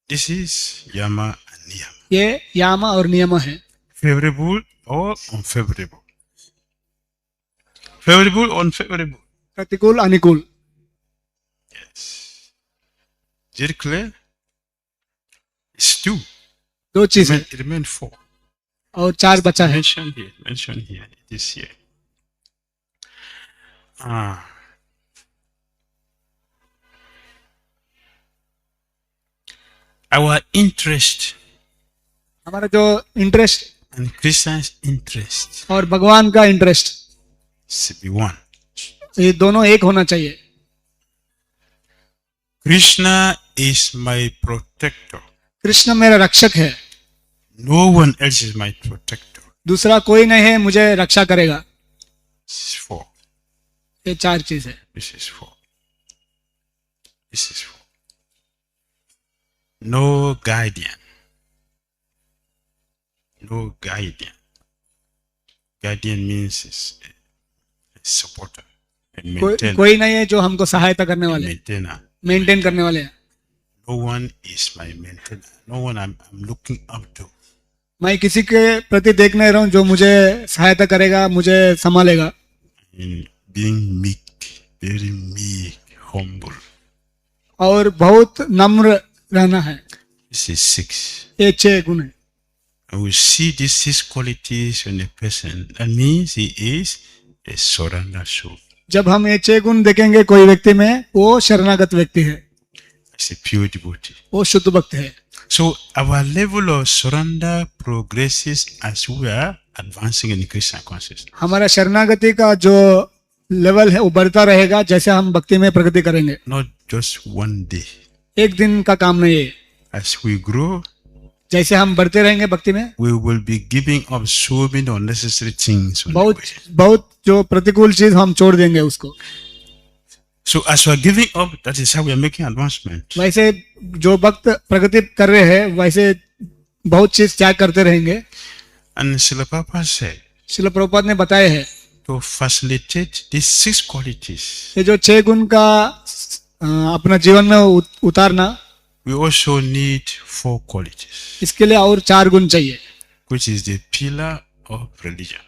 Speaker 1: this is Yama and Niyama.
Speaker 2: ये यामा और नियम है।
Speaker 1: Favorable or unfavorable? Favorable or unfavorable?
Speaker 2: प्रतिकूल अनुकूल।
Speaker 1: Yes. Is it clear? It's 2.
Speaker 2: 2 चीज है
Speaker 1: It remain 4.
Speaker 2: और 4 बचा है।
Speaker 1: Mention here. It is here. Our interest
Speaker 2: हमारा जो इंटरेस्ट
Speaker 1: and Krishna's interest
Speaker 2: और भगवान का इंटरेस्ट
Speaker 1: should be one.
Speaker 2: ये दोनों एक होना चाहिए।
Speaker 1: Krishna is my protector.
Speaker 2: Krishna मेरा रक्षक है,
Speaker 1: No one else is my protector.
Speaker 2: दूसरा कोई नहीं है मुझे रक्षा करेगा।
Speaker 1: This is 4.
Speaker 2: ये 4 चीज है।
Speaker 1: This is 4. This is 4. No guardian. No guardian. Guardian means is a supporter, a maintainer.
Speaker 2: कोई नहीं है जो हमको सहायता करने वाले,
Speaker 1: maintainer.
Speaker 2: मेंटेन करने वाले हैं।
Speaker 1: No one is my maintainer. No one I'm looking up to.
Speaker 2: मैं किसी के प्रति देख नहीं रहा हूँ जो मुझे सहायता करेगा, मुझे संभालेगा।
Speaker 1: In being meek, very meek, humble.
Speaker 2: और बहुत नम्र रहना है।
Speaker 1: This is 6.
Speaker 2: ये 6 गुण है।
Speaker 1: And we see these 6 qualities in a person. That means he is a surrender soul.
Speaker 2: जब हम ये 6 गुण देखेंगे कोई व्यक्ति में, वो शरणागत व्यक्ति है,
Speaker 1: It's a pure devotee.
Speaker 2: वो शुद्ध भक्त है।
Speaker 1: So our level of surrender progresses as we are advancing in Krishna consciousness.
Speaker 2: हमारा शरणागति का जो लेवल है वो बढ़ता रहेगा जैसे हम भक्ति में प्रगति करेंगे।
Speaker 1: Not just one day.
Speaker 2: एक दिन का काम नहीं है।
Speaker 1: As we grow,
Speaker 2: जैसे हम बढ़ते रहेंगे भक्ति में,
Speaker 1: we will be giving up so many unnecessary things. On the way.
Speaker 2: बहुत जो प्रतिकूल चीज हम छोड़ देंगे उसको।
Speaker 1: So as we are giving up, that is how we are making advancement.
Speaker 2: वैसे जो भक्त प्रगति कर रहे हैं वैसे बहुत चीज त्याग करते रहेंगे.
Speaker 1: And Srila Prabhupada said,
Speaker 2: Srila Prabhupada ने बताया है
Speaker 1: to facilitate these 6 qualities,
Speaker 2: ये जो 6 गुण का अपना जीवन में उतारना,
Speaker 1: we also need 4 qualities,
Speaker 2: इसके लिए और 4 गुण चाहिए,
Speaker 1: which is the pillar of religion.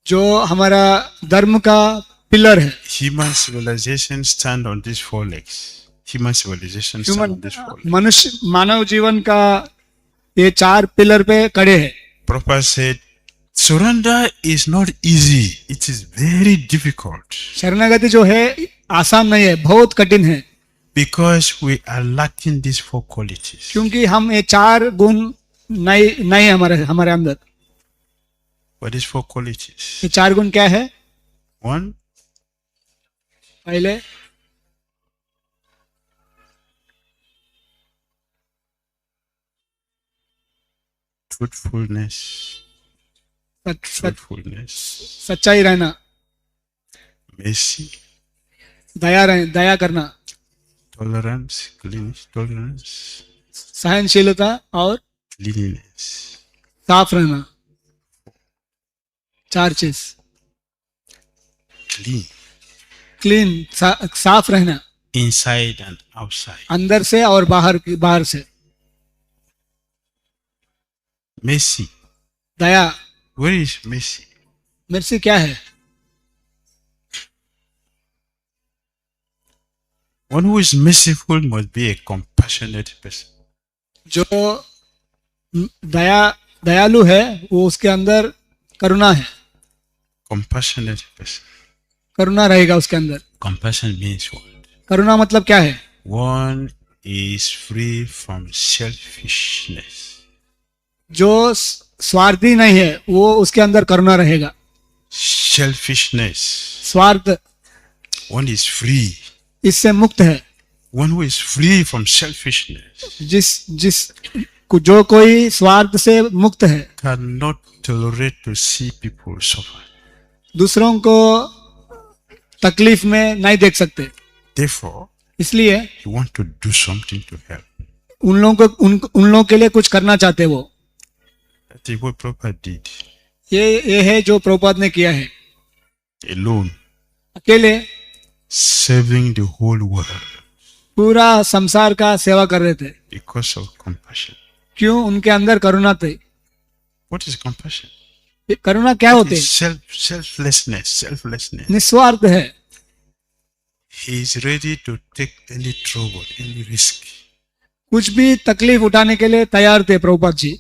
Speaker 2: जो हमारा धर्म का पिलर है.
Speaker 1: Human civilization stand on these 4 legs. Human civilization stand on these 4 legs.
Speaker 2: मनुष्य मानव जीवन का ये 4 पिलर पे खड़े हैं.
Speaker 1: Prabhupada said, surrender is not easy. It is very difficult.
Speaker 2: शरणागति जो है आसान नहीं है, बहुत कठिन है.
Speaker 1: Because we are lacking these 4 qualities.
Speaker 2: क्योंकि हम ये 4 गुण नहीं हमारे अंदर.
Speaker 1: What is 4 qualities?
Speaker 2: ये 4 गुण क्या है?
Speaker 1: 1,
Speaker 2: पहले
Speaker 1: truthfulness. Truthfulness.
Speaker 2: सच्चाई रहना,
Speaker 1: Mercy.
Speaker 2: दया करना,
Speaker 1: Tolerance. Tolerance.
Speaker 2: सहनशीलता और
Speaker 1: Cleanliness.
Speaker 2: साफ रहना. 4 चीज.
Speaker 1: Clean.
Speaker 2: क्लीन, साफ रहना,
Speaker 1: Inside and outside.
Speaker 2: अंदर से और बाहर से.
Speaker 1: Mercy.
Speaker 2: Daya.
Speaker 1: Where is mercy?
Speaker 2: mercy क्या है?
Speaker 1: One who is merciful must be a compassionate person.
Speaker 2: जो दयालु है वो उसके अंदर करुणा है.
Speaker 1: Compassionate person.
Speaker 2: करुणा रहेगा उसके अंदर.
Speaker 1: Compassion means what?
Speaker 2: करुणा मतलब क्या है?
Speaker 1: One is free from selfishness.
Speaker 2: जो स्वार्थी नहीं है वो उसके अंदर करुणा रहेगा.
Speaker 1: Selfishness.
Speaker 2: स्वार्थ.
Speaker 1: One is free.
Speaker 2: इससे मुक्त है.
Speaker 1: One who is free from selfishness.
Speaker 2: जो कोई स्वार्थ से मुक्त है
Speaker 1: cannot tolerate to see people suffer.
Speaker 2: दूसरों को तकलीफ में नहीं देख सकते.
Speaker 1: Therefore,
Speaker 2: इसलिए
Speaker 1: you want to do something to help.
Speaker 2: उन लोगों के लिए कुछ करना चाहते वो.
Speaker 1: That is what Prabhupada did.
Speaker 2: ये है जो प्रभुपाद ने किया है.
Speaker 1: Alone.
Speaker 2: अकेले.
Speaker 1: Saving the whole world.
Speaker 2: पूरा संसार का सेवा कर रहे थे.
Speaker 1: Because of compassion.
Speaker 2: क्यों? उनके अंदर करुणा थी.
Speaker 1: What is compassion?
Speaker 2: करुणा क्या होती है?
Speaker 1: Selflessness.
Speaker 2: निस्वार्थ है.
Speaker 1: He is ready to take any trouble, any risk.
Speaker 2: कुछ भी तकलीफ उठाने के लिए तैयार थे Prabhupada ji.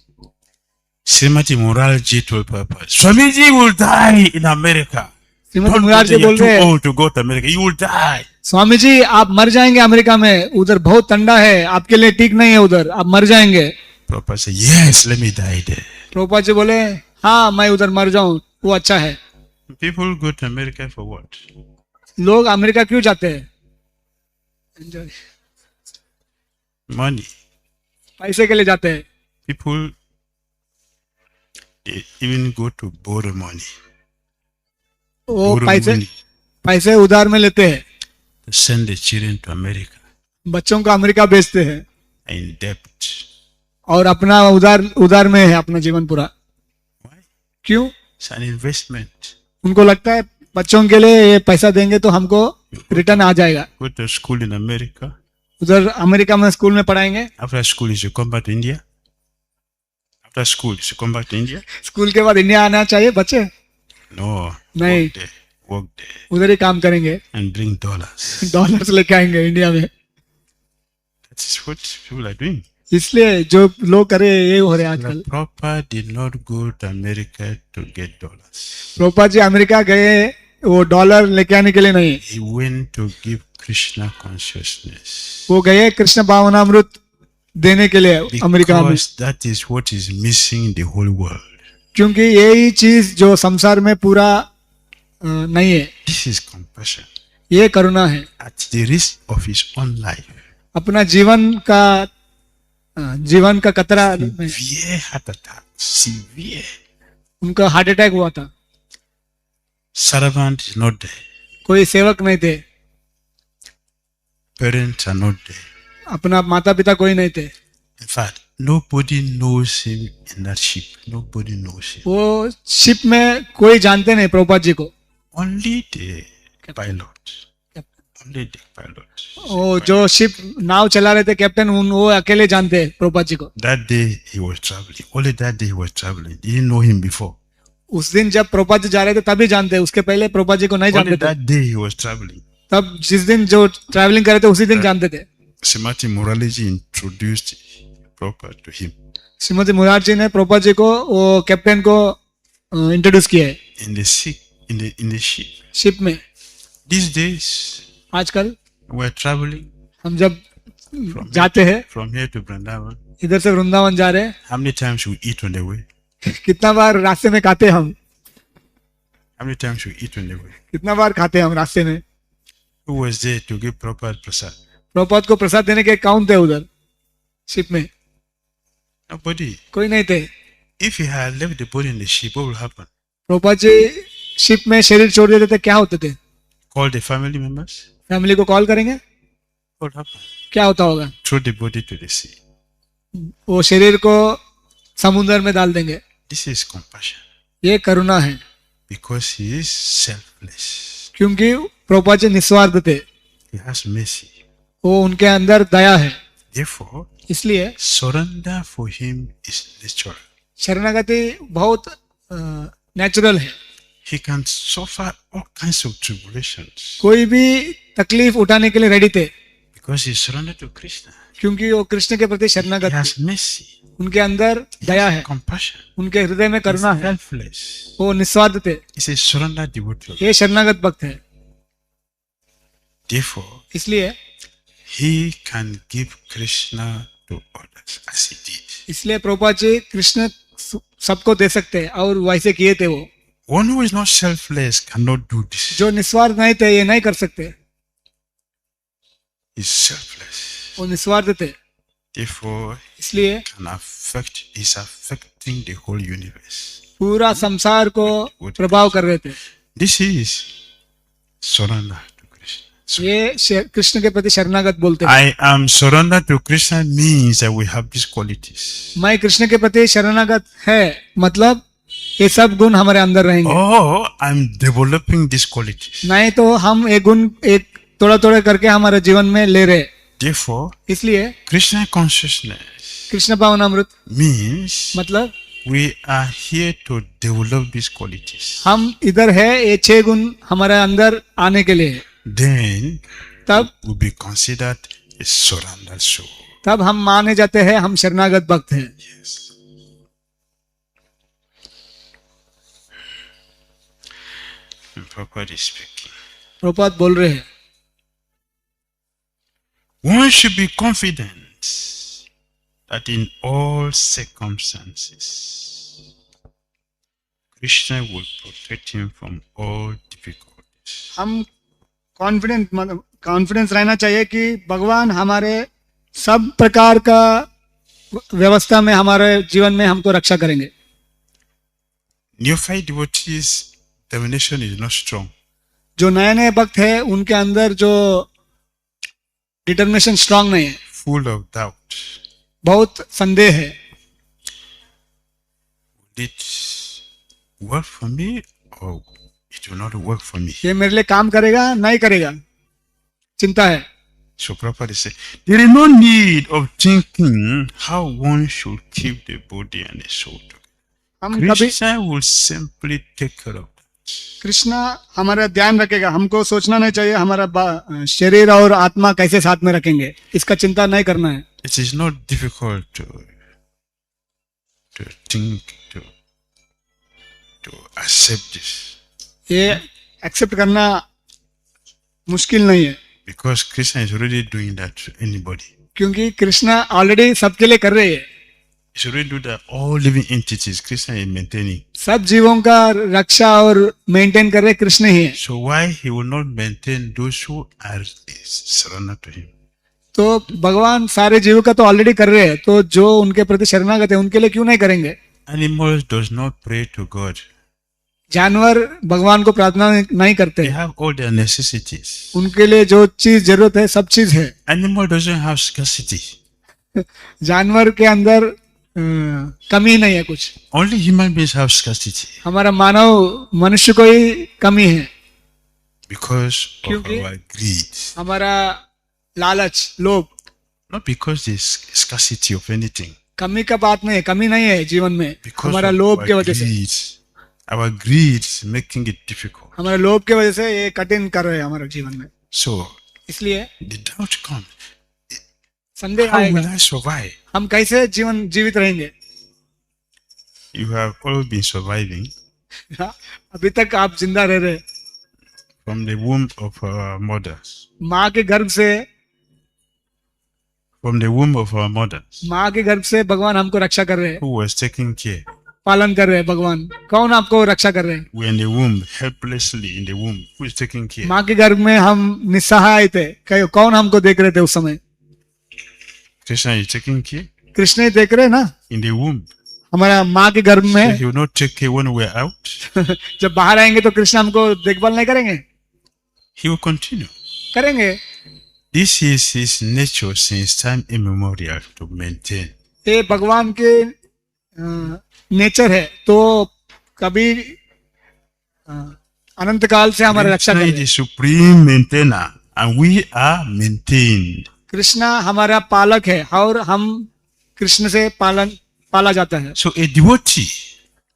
Speaker 1: Srimati Moralji told Prabhupada, Swamiji will die in America.
Speaker 2: Shrimati Morarji बोल रहे हैं,
Speaker 1: old to go to America. You will die.
Speaker 2: Swami ji आप मर जाएंगे अमेरिका में, उधर बहुत ठंडा है, आपके लिए ठीक नहीं है उधर, आप मर जाएंगे.
Speaker 1: Prabhupada said, yes, let me die there.
Speaker 2: Prabhupada ji बोले हाँ मैं उधर मर जाऊं वो अच्छा है.
Speaker 1: People go to America for what?
Speaker 2: लोग अमेरिका क्यों जाते हैं? Enjoy.
Speaker 1: Money.
Speaker 2: पैसे के लिए जाते हैं.
Speaker 1: People they even go to borrow money.
Speaker 2: वो
Speaker 1: Borrow money
Speaker 2: पैसे उधार में लेते हैं.
Speaker 1: to send the children to America
Speaker 2: बच्चों को अमेरिका भेजते हैं
Speaker 1: in debt.
Speaker 2: और अपना उधार में है अपना जीवन पूरा.
Speaker 1: Why?
Speaker 2: क्यों?
Speaker 1: It's an investment.
Speaker 2: उनको लगता है बच्चों के लिए ये पैसा देंगे तो हमको रिटर्न आ जाएगा.
Speaker 1: Go to school in America.
Speaker 2: उधर अमेरिका में स्कूल में पढ़ाएंगे.
Speaker 1: After school, you should come back to India. After school, you should come back to India.
Speaker 2: School के बाद इंडिया आना चाहिए बच्चे.
Speaker 1: No.
Speaker 2: नहीं.
Speaker 1: Work there.
Speaker 2: उधर ही काम करेंगे.
Speaker 1: And bring dollars.
Speaker 2: डॉलर्स लेके आएंगे इंडिया में.
Speaker 1: That is what people are doing.
Speaker 2: इसलिए जो लोग करे ये हो रहे हैं आजकल.
Speaker 1: Prabhupada did not go to America to get dollars.
Speaker 2: Prabhupada ji America गए वो डॉलर लेके आने के लिए नहीं.
Speaker 1: He went to give Krishna consciousness.
Speaker 2: वो गए कृष्ण भावनामृत देने के लिए अमेरिका में.
Speaker 1: Because that is what is missing in the whole world.
Speaker 2: क्योंकि यही चीज जो संसार में पूरा नहीं है.
Speaker 1: This is compassion.
Speaker 2: ये करुणा है.
Speaker 1: At the risk of his own life.
Speaker 2: अपना जीवन का खतरा में.
Speaker 1: Severe heart attack. Severe.
Speaker 2: उनका हार्ट अटैक हुआ था.
Speaker 1: Servant is not there.
Speaker 2: कोई सेवक नहीं थे.
Speaker 1: parents are not there.
Speaker 2: अपना माता पिता कोई नहीं थे.
Speaker 1: In fact, nobody knows him in that ship. Nobody knows him.
Speaker 2: वो शिप में कोई जानते नहीं प्रभुपाद जी को.
Speaker 1: Only the pilot. Only the pilot.
Speaker 2: वो जो शिप नाव चला रहे थे कैप्टन वो अकेले जानते हैं प्रभुपाद जी को.
Speaker 1: That day he was traveling. Only that day he was traveling. He didn't know him before.
Speaker 2: उस दिन जब प्रभुपाद जी जा रहे थे तभी जानते हैं. उसके पहले प्रभुपाद जी को नहीं
Speaker 1: Only
Speaker 2: जानते थे.
Speaker 1: that day he was traveling.
Speaker 2: तब जिस दिन जो ट्रैवलिंग करे थे उसी दिन जानते थे.
Speaker 1: Srimati Muraliji introduced Prabhupada to him.
Speaker 2: Shrimati Murar जी ने प्रभुपाद जी को वो कैप्टन को इंट्रोड्यूस किया है.
Speaker 1: In the ship. In the ship.
Speaker 2: Ship में.
Speaker 1: These days
Speaker 2: आजकल
Speaker 1: we're traveling
Speaker 2: हम जब जाते हैं
Speaker 1: from here to Vrindavan.
Speaker 2: इधर से वृंदावन जा रहे हैं.
Speaker 1: How many times we eat on the way?
Speaker 2: कितना बार रास्ते में खाते हम.
Speaker 1: How many times we eat on the way?
Speaker 2: कितना बार खाते हम रास्ते में.
Speaker 1: Who was there to give Prabhupada prasad?
Speaker 2: Prabhupada को प्रसाद देने के कौन थे उधर शिप में.
Speaker 1: Nobody.
Speaker 2: कोई नहीं थे.
Speaker 1: If he had left the body in the ship, what will happen?
Speaker 2: Prabhupada ji ship में शरीर छोड़ देते थे क्या होते थे.
Speaker 1: Call the family members?
Speaker 2: Family को कॉल करेंगे.
Speaker 1: What will happen?
Speaker 2: क्या होता होगा.
Speaker 1: Throw the body to the sea.
Speaker 2: वो शरीर को समुद्र में डाल देंगे.
Speaker 1: This is compassion.
Speaker 2: ये करुणा है.
Speaker 1: Because he is selfless.
Speaker 2: क्योंकि प्रभुपाद जी निस्वार्थ थे.
Speaker 1: He has mercy.
Speaker 2: वो उनके अंदर दया है.
Speaker 1: Therefore, इसलिए surrender for him is natural.
Speaker 2: शरणागति बहुत नेचुरल है.
Speaker 1: He can suffer all kinds of tribulations.
Speaker 2: कोई भी तकलीफ उठाने के लिए रेडी थे.
Speaker 1: Because he surrendered to Krishna.
Speaker 2: क्योंकि वो कृष्ण के प्रति
Speaker 1: He
Speaker 2: शरणागत
Speaker 1: has
Speaker 2: थे.
Speaker 1: mercy.
Speaker 2: उनके अंदर दया है.
Speaker 1: Compassion.
Speaker 2: उनके हृदय में करुणा है.
Speaker 1: Selfless.
Speaker 2: वो निस्वार्थ थे.
Speaker 1: He's a surrendered devotee.
Speaker 2: ये शरणागत भक्त है.
Speaker 1: Therefore,
Speaker 2: इसलिए
Speaker 1: he can give Krishna to others as he did.
Speaker 2: इसलिए प्रभुपाद जी कृष्ण सबको दे सकते हैं और वैसे किए थे वो.
Speaker 1: One who is not selfless cannot do this.
Speaker 2: जो निस्वार्थ नहीं थे ये नहीं कर सकते.
Speaker 1: He's selfless.
Speaker 2: वो निस्वार्थ थे.
Speaker 1: Therefore,
Speaker 2: इसलिए
Speaker 1: is affecting the whole universe.
Speaker 2: पूरा संसार को प्रभाव कर रहे थे.
Speaker 1: This is surrender to Krishna.
Speaker 2: ये कृष्ण के प्रति शरणागत बोलते हैं.
Speaker 1: I am surrender to Krishna means that we have these qualities.
Speaker 2: मैं कृष्ण के प्रति शरणागत है मतलब ये सब गुण हमारे अंदर रहेंगे.
Speaker 1: Oh, I'm developing these qualities.
Speaker 2: नहीं तो हम एक गुण एक थोड़ा थोड़ा करके हमारे जीवन में ले रहे.
Speaker 1: Therefore,
Speaker 2: इसलिए
Speaker 1: Krishna consciousness
Speaker 2: कृष्ण भावनामृत
Speaker 1: means
Speaker 2: मतलब
Speaker 1: we are here to develop these qualities.
Speaker 2: हम इधर है ये 6 गुण हमारे अंदर आने के लिए.
Speaker 1: Then
Speaker 2: तब
Speaker 1: will be considered a surrendered soul.
Speaker 2: तब हम माने जाते हैं हम शरणागत भक्त हैं.
Speaker 1: Yes. Prabhupada is speaking.
Speaker 2: Prabhupada बोल रहे हैं.
Speaker 1: One should be confident that in all circumstances, Krishna will protect him from all difficulties.
Speaker 2: हम कॉन्फिडेंस रहना चाहिए कि भगवान हमारे सब प्रकार का व्यवस्था में हमारे जीवन में हमको रक्षा करेंगे.
Speaker 1: Neophyte devotees' determination is not strong.
Speaker 2: जो नए नए भक्त है उनके अंदर जो डिटर्मिनेशन स्ट्रांग नहीं है.
Speaker 1: Full of doubt.
Speaker 2: बहुत संदेह है.
Speaker 1: Will it work for me or it will not work for me?
Speaker 2: ये मेरे लिए काम करेगा नहीं करेगा चिंता है.
Speaker 1: So Prabhupada said, there is no need of thinking how one should keep the body and the soul together.
Speaker 2: हम कभी
Speaker 1: Krishna will simply take care of that.
Speaker 2: Krishna हमारा ध्यान रखेगा. हमको सोचना नहीं चाहिए हमारा शरीर और आत्मा कैसे साथ में रखेंगे. इसका चिंता नहीं करना है.
Speaker 1: It is not difficult to think, to accept this.
Speaker 2: ये एक्सेप्ट करना मुश्किल नहीं है.
Speaker 1: Because Krishna is already doing that to anybody.
Speaker 2: क्योंकि कृष्णा ऑलरेडी सबके लिए कर रहे हैं.
Speaker 1: He's already doing that. All living entities, Krishna is maintaining.
Speaker 2: सब जीवों का रक्षा और मेंटेन कर रहे कृष्ण ही है.
Speaker 1: So why he will not maintain those who are surrendered to him?
Speaker 2: तो भगवान सारे जीवों का तो ऑलरेडी कर रहे हैं. तो जो उनके प्रति शरणागत है उनके लिए क्यों नहीं करेंगे.
Speaker 1: Animals does not pray to God.
Speaker 2: जानवर भगवान को प्रार्थना नहीं करते,
Speaker 1: They have all their necessities.
Speaker 2: उनके लिए जो चीज जरूरत है सब चीज है।
Speaker 1: Animal doesn't have scarcity.
Speaker 2: जानवर के अंदर कमी नहीं है कुछ।
Speaker 1: Only human beings have scarcity
Speaker 2: हमारा मानव मनुष्य को ही कमी है,
Speaker 1: because of
Speaker 2: क्योंकि
Speaker 1: our greed.
Speaker 2: हमारा लालच, लोभ।
Speaker 1: Not because there's scarcity of anything.
Speaker 2: कमी का बात नहीं है, कमी नहीं है जीवन में,
Speaker 1: Because
Speaker 2: हमारा
Speaker 1: of
Speaker 2: लोभ के
Speaker 1: our
Speaker 2: वजह से।
Speaker 1: greed. Our greed is making it difficult.
Speaker 2: हमारे लोभ के वजह से ये कठिन कर रहे हैं हमारे जीवन में।
Speaker 1: So
Speaker 2: इसलिए
Speaker 1: the doubt comes.
Speaker 2: संदेह
Speaker 1: How
Speaker 2: आएगा,
Speaker 1: will I survive?
Speaker 2: हम कैसे जीवित रहेंगे।
Speaker 1: You have always been surviving
Speaker 2: अभी तक आप जिंदा रह रहे,
Speaker 1: from the womb of our mothers.
Speaker 2: माँ के गर्भ से,
Speaker 1: From the womb of our mothers,
Speaker 2: माँ के गर्भ से भगवान हमको रक्षा कर रहे हैं,
Speaker 1: who was taking care.
Speaker 2: पालन कर रहे हैं। भगवान कौन आपको रक्षा कर रहे हैं?
Speaker 1: We're in the womb, helplessly in the womb. Who is taking care?
Speaker 2: माँ के गर्भ में हम निस्सहाय थे, कौन हमको देख रहे थे उस समय?
Speaker 1: Krishna is taking care
Speaker 2: Krishna ही देख रहे हैं ना
Speaker 1: in the womb.
Speaker 2: हमारा माँ के गर्भ
Speaker 1: So
Speaker 2: में।
Speaker 1: he will not take care when we're out.
Speaker 2: जब बाहर आएंगे तो कृष्ण हमको देखभाल नहीं करेंगे?
Speaker 1: He will continue.
Speaker 2: करेंगे।
Speaker 1: This is his nature since time immemorial to maintain.
Speaker 2: ये भगवान के नेचर है, तो कभी अनंत काल से हमारा रक्षा
Speaker 1: Krishna is
Speaker 2: करें।
Speaker 1: the supreme maintainer and we are maintained.
Speaker 2: Krishna हमारा पालक है और हम कृष्ण से पाला जाता है।
Speaker 1: So a devotee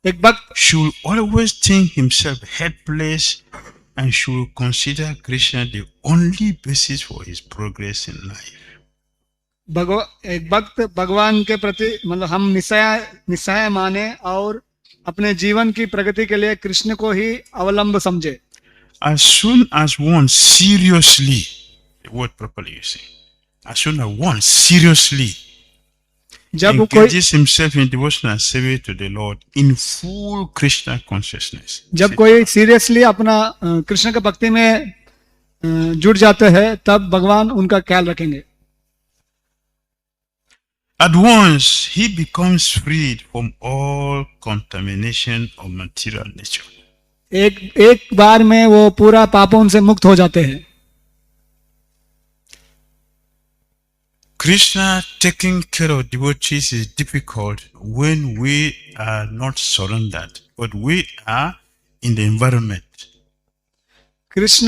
Speaker 2: एक भक्त
Speaker 1: should always think himself helpless and should consider Krishna the only basis for his progress in life.
Speaker 2: एक भक्त भगवान के प्रति मतलब हम निस्सहाय माने और अपने जीवन की प्रगति के लिए कृष्ण को ही अवलंब समझे।
Speaker 1: As soon as one seriously, the word properly you say, as soon as one seriously
Speaker 2: जब कोई
Speaker 1: engages himself in devotional service to the Lord in full Krishna consciousness.
Speaker 2: जब कोई सीरियसली अपना कृष्ण के भक्ति में जुट जाते हैं, तब भगवान उनका ख्याल रखेंगे।
Speaker 1: At once he becomes freed from all contamination of material nature.
Speaker 2: एक बार में वो पूरा पापों से मुक्त हो जाते हैं।
Speaker 1: Krishna taking care of devotees is difficult when we are not surrendered, but we are in the environment.
Speaker 2: Krishna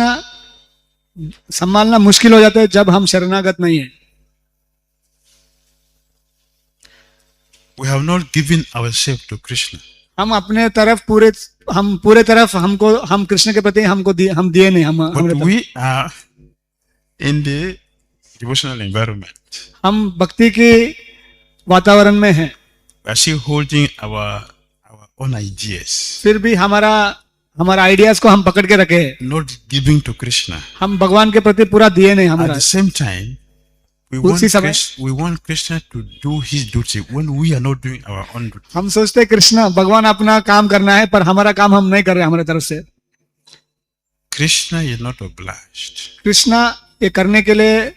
Speaker 2: संभालना मुश्किल हो जाता है जब हम शरणागत नहीं है।
Speaker 1: We have not given ourselves to Krishna.
Speaker 2: हम अपने तरफ हम कृष्ण के प्रति हम दिए नहीं।
Speaker 1: But we are in the devotional environment.
Speaker 2: हम भक्ति के वातावरण में हैं।
Speaker 1: We are still holding our own ideas.
Speaker 2: फिर भी हमारा आइडियाज को हम पकड़ के रखे हैं।
Speaker 1: Not giving to Krishna.
Speaker 2: हम भगवान के प्रति पूरा दिए नहीं।
Speaker 1: At
Speaker 2: हमारा
Speaker 1: the same time, we want Krishna to do his duty when we are not doing our own duty.
Speaker 2: हम सोचते हैं कृष्ण भगवान अपना काम करना है, पर हमारा काम हम नहीं कर रहे हमारे तरफ से।
Speaker 1: Krishna is not obliged.
Speaker 2: Krishna ये करने के लिए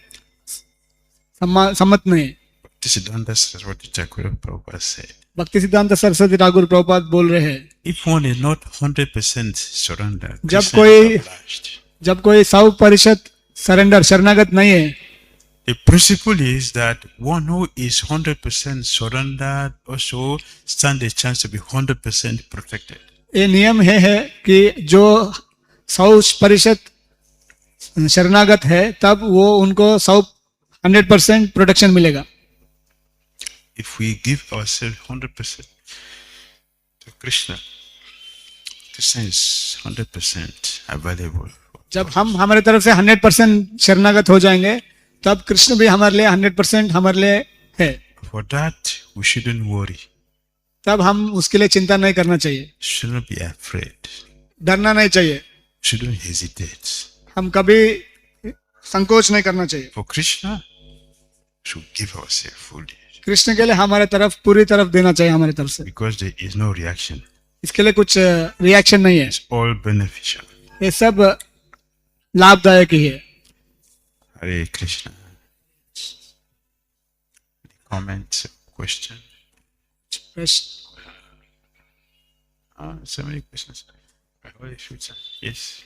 Speaker 2: सम्मत नहीं।
Speaker 1: Bhaktisiddhanta Saraswati Thakur Prabhupada said,
Speaker 2: भक्ति सिद्धांत सरस्वती ठाकुर प्रभुपाद बोल रहे हैं,
Speaker 1: if one is not 100% surrendered,
Speaker 2: जब
Speaker 1: Krishna is obliged.
Speaker 2: कोई 100% सरेंडर शरणागत नहीं है,
Speaker 1: The principle is that one who is 100% surrendered also stand a chance to be 100% protected.
Speaker 2: ये नियम है कि जो 100% शरणागत है तब वो उनको 100% प्रोटेक्शन मिलेगा।
Speaker 1: If we give ourselves 100% to Krishna, Krishna is 100% available.
Speaker 2: जब हम हमारे तरफ से 100% शरणागत हो जाएंगे, तब कृष्ण भी हमारे लिए 100% हमारे लिए है।
Speaker 1: For that, we shouldn't worry.
Speaker 2: तब हम उसके लिए चिंता नहीं करना चाहिए,
Speaker 1: Shouldn't be afraid.
Speaker 2: डरना नहीं चाहिए,
Speaker 1: Shouldn't hesitate.
Speaker 2: हम कभी संकोच नहीं करना चाहिए।
Speaker 1: For Krishna, should give ourselves fully.
Speaker 2: Krishna के लिए हमारे तरफ पूरी तरफ देना चाहिए हमारे तरफ से।
Speaker 1: Because there is no reaction.
Speaker 2: इसके लिए कुछ रिएक्शन नहीं है,
Speaker 1: It's all beneficial.
Speaker 2: ये सब लाभदायक ही है।
Speaker 1: Hare Krishna. Comments, question? So many questions. Holy future. Yes.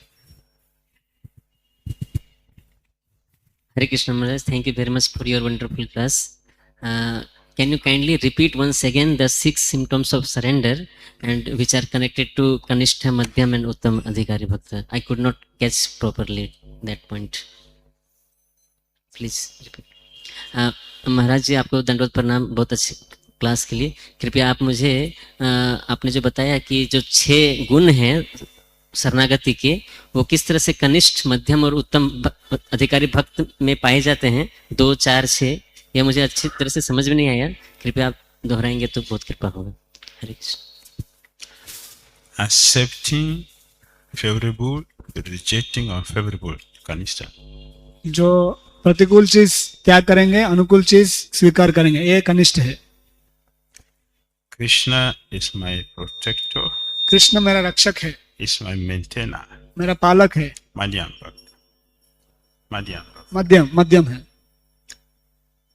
Speaker 3: Hare Krishna Maharaj, thank you very much for your wonderful class. Can you kindly repeat once again the 6 symptoms of surrender and which are connected to Kanishta, Madhyam and Uttam Adhikari Bhakta? I could not catch properly that point. Please repeat. महाराज जी आपको दंडवत प्रणाम बहुत अच्छी class के लिए. कृपया आप मुझे आपने जो बताया कि जो 6 गुण हैं शरणागति के वो किस तरह से कनिष्ठ, मध्यम और उत्तम अधिकारी भक्त में पाए जाते हैं, 2, 4, 6, यह मुझे अच्छी तरह से समझ में नहीं आया. कृपया आप दोहराएंगे तो बहुत कृपा होगा. हरे Krishna.
Speaker 1: Accepting favorable, rejecting unfavorable. Kanishta.
Speaker 2: जो प्रतिकूल चीज त्याग करेंगे, अनुकूल चीज स्वीकार करेंगे, ये कनिष्ठ है.
Speaker 1: Krishna is my protector.
Speaker 2: Krishna मेरा रक्षक है,
Speaker 1: Is my maintainer.
Speaker 2: मेरा पालक है.
Speaker 1: Madhyam Bhakt. Madhyam Bhakt.
Speaker 2: मध्यम मध्यम है.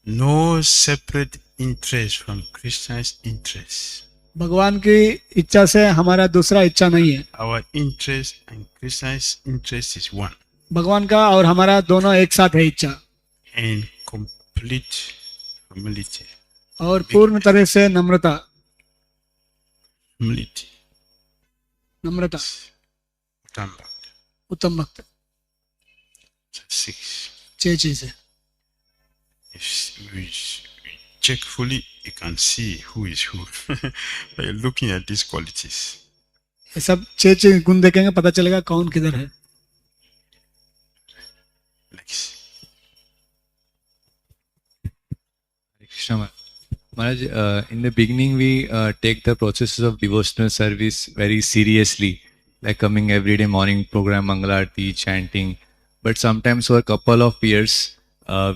Speaker 1: No separate interest from Krishna's interest.
Speaker 2: भगवान की इच्छा से हमारा दूसरा इच्छा नहीं है.
Speaker 1: Our interest and Krishna's interest is one.
Speaker 2: भगवान का और हमारा दोनों एक साथ है इच्छा.
Speaker 1: And complete humility.
Speaker 2: और पूर्ण तरह से नम्रता.
Speaker 1: Humility.
Speaker 2: नम्रता.
Speaker 1: Uttam Bhakt.
Speaker 2: उत्तम भक्त.
Speaker 1: 6.
Speaker 2: 6 चीजें.
Speaker 1: If we check fully, you can see who is who by looking at these qualities.
Speaker 2: ये सब 6 गुण देखेंगे पता चलेगा कौन किधर है.
Speaker 1: Next.
Speaker 4: Krishna Maharaj, in the beginning we take the processes of devotional service very seriously, like coming every day morning program, Mangalarti, chanting. But sometimes for a couple of years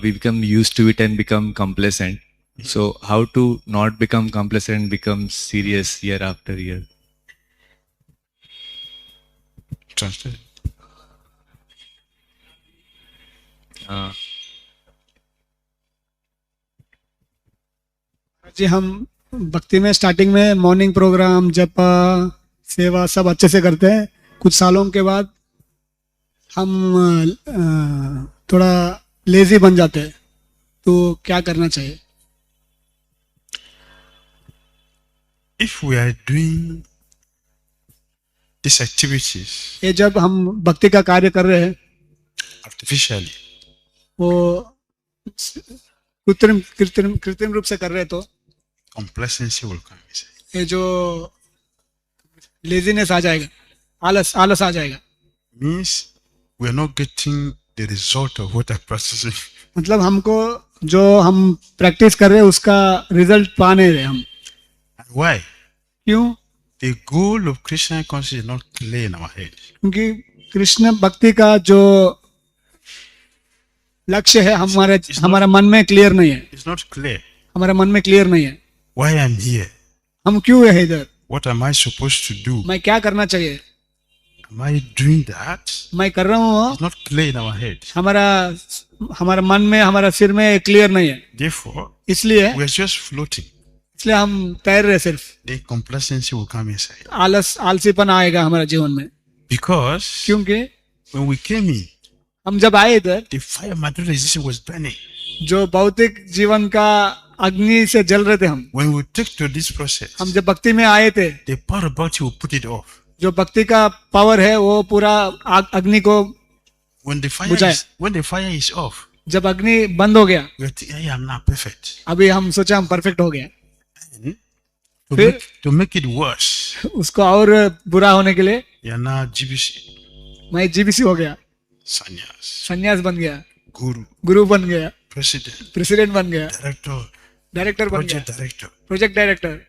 Speaker 4: we become used to it and become complacent. So how to not become complacent and become serious year after year?
Speaker 1: Translate.
Speaker 2: जी हम भक्ति में starting में morning program, जपा, सेवा सब अच्छे से करते हैं. कुछ सालों के बाद हम थोड़ा लेजी बन जाते हैं. तो क्या करना चाहिए?
Speaker 1: If we are doing these activities
Speaker 2: ये जब हम भक्ति का कार्य कर रहे हैं
Speaker 1: artificially,
Speaker 2: वो कृत्रिम रूप से कर रहे हैं तो
Speaker 1: complacency will come.
Speaker 2: ये जो लेजीनेस आ जाएगा, आलस आ जाएगा.
Speaker 1: Means we are not getting the result of what I'm practicing.
Speaker 2: मतलब हमको जो हम प्रैक्टिस कर रहे हैं उसका रिजल्ट पा नहीं रहे हम.
Speaker 1: And why?
Speaker 2: क्यों?
Speaker 1: The goal of Krishna consciousness is not clear in our head.
Speaker 2: क्योंकि कृष्ण भक्ति का जो लक्ष्य है हमारा मन में क्लियर नहीं है.
Speaker 1: It's not clear.
Speaker 2: हमारा मन में क्लियर नहीं है.
Speaker 1: Why I'm here?
Speaker 2: हम क्यों है इधर?
Speaker 1: What am I supposed to do?
Speaker 2: मैं क्या करना चाहिए?
Speaker 1: Am I doing that?
Speaker 2: मैं कर रहा हूँ.
Speaker 1: It's not clear in our head.
Speaker 2: हमारा मन में, हमारा सिर में क्लियर नहीं है.
Speaker 1: Therefore,
Speaker 2: इसलिए
Speaker 1: we are just floating.
Speaker 2: हम तैर रहे सिर्फ.
Speaker 1: The complacency will come inside.
Speaker 2: आलसीपन आएगा हमारे जीवन में.
Speaker 1: Because
Speaker 2: क्योंकि
Speaker 1: when we came in,
Speaker 2: हम जब आए इधर,
Speaker 1: the fire material existence was burning.
Speaker 2: जो भौतिक जीवन का अग्नि से जल रहे थे हम.
Speaker 1: When we took to this process,
Speaker 2: हम जब भक्ति में आए थे,
Speaker 1: the power of bhakti will put it off.
Speaker 2: जो भक्ति का पावर है वो पूरा अग्नि को
Speaker 1: When the fire
Speaker 2: बुझाया.
Speaker 1: when the fire is off,
Speaker 2: जब अग्नि बंद हो गया,
Speaker 1: we are thinking, hey, I'm not perfect.
Speaker 2: अभी हम सोचा हम परफेक्ट हो गया.
Speaker 1: To
Speaker 2: फिर-
Speaker 1: to make it worse,
Speaker 2: उसको और बुरा होने के लिए
Speaker 1: you are now GBC,
Speaker 2: मैं जीबीसी हो गया,
Speaker 1: sannyas,
Speaker 2: सन्यास बन गया,
Speaker 1: guru,
Speaker 2: गुरु बन गया,
Speaker 1: president,
Speaker 2: प्रेसिडेंट बन गया,
Speaker 1: director,
Speaker 2: डायरेक्टर बन गया,
Speaker 1: project director.
Speaker 2: Project director.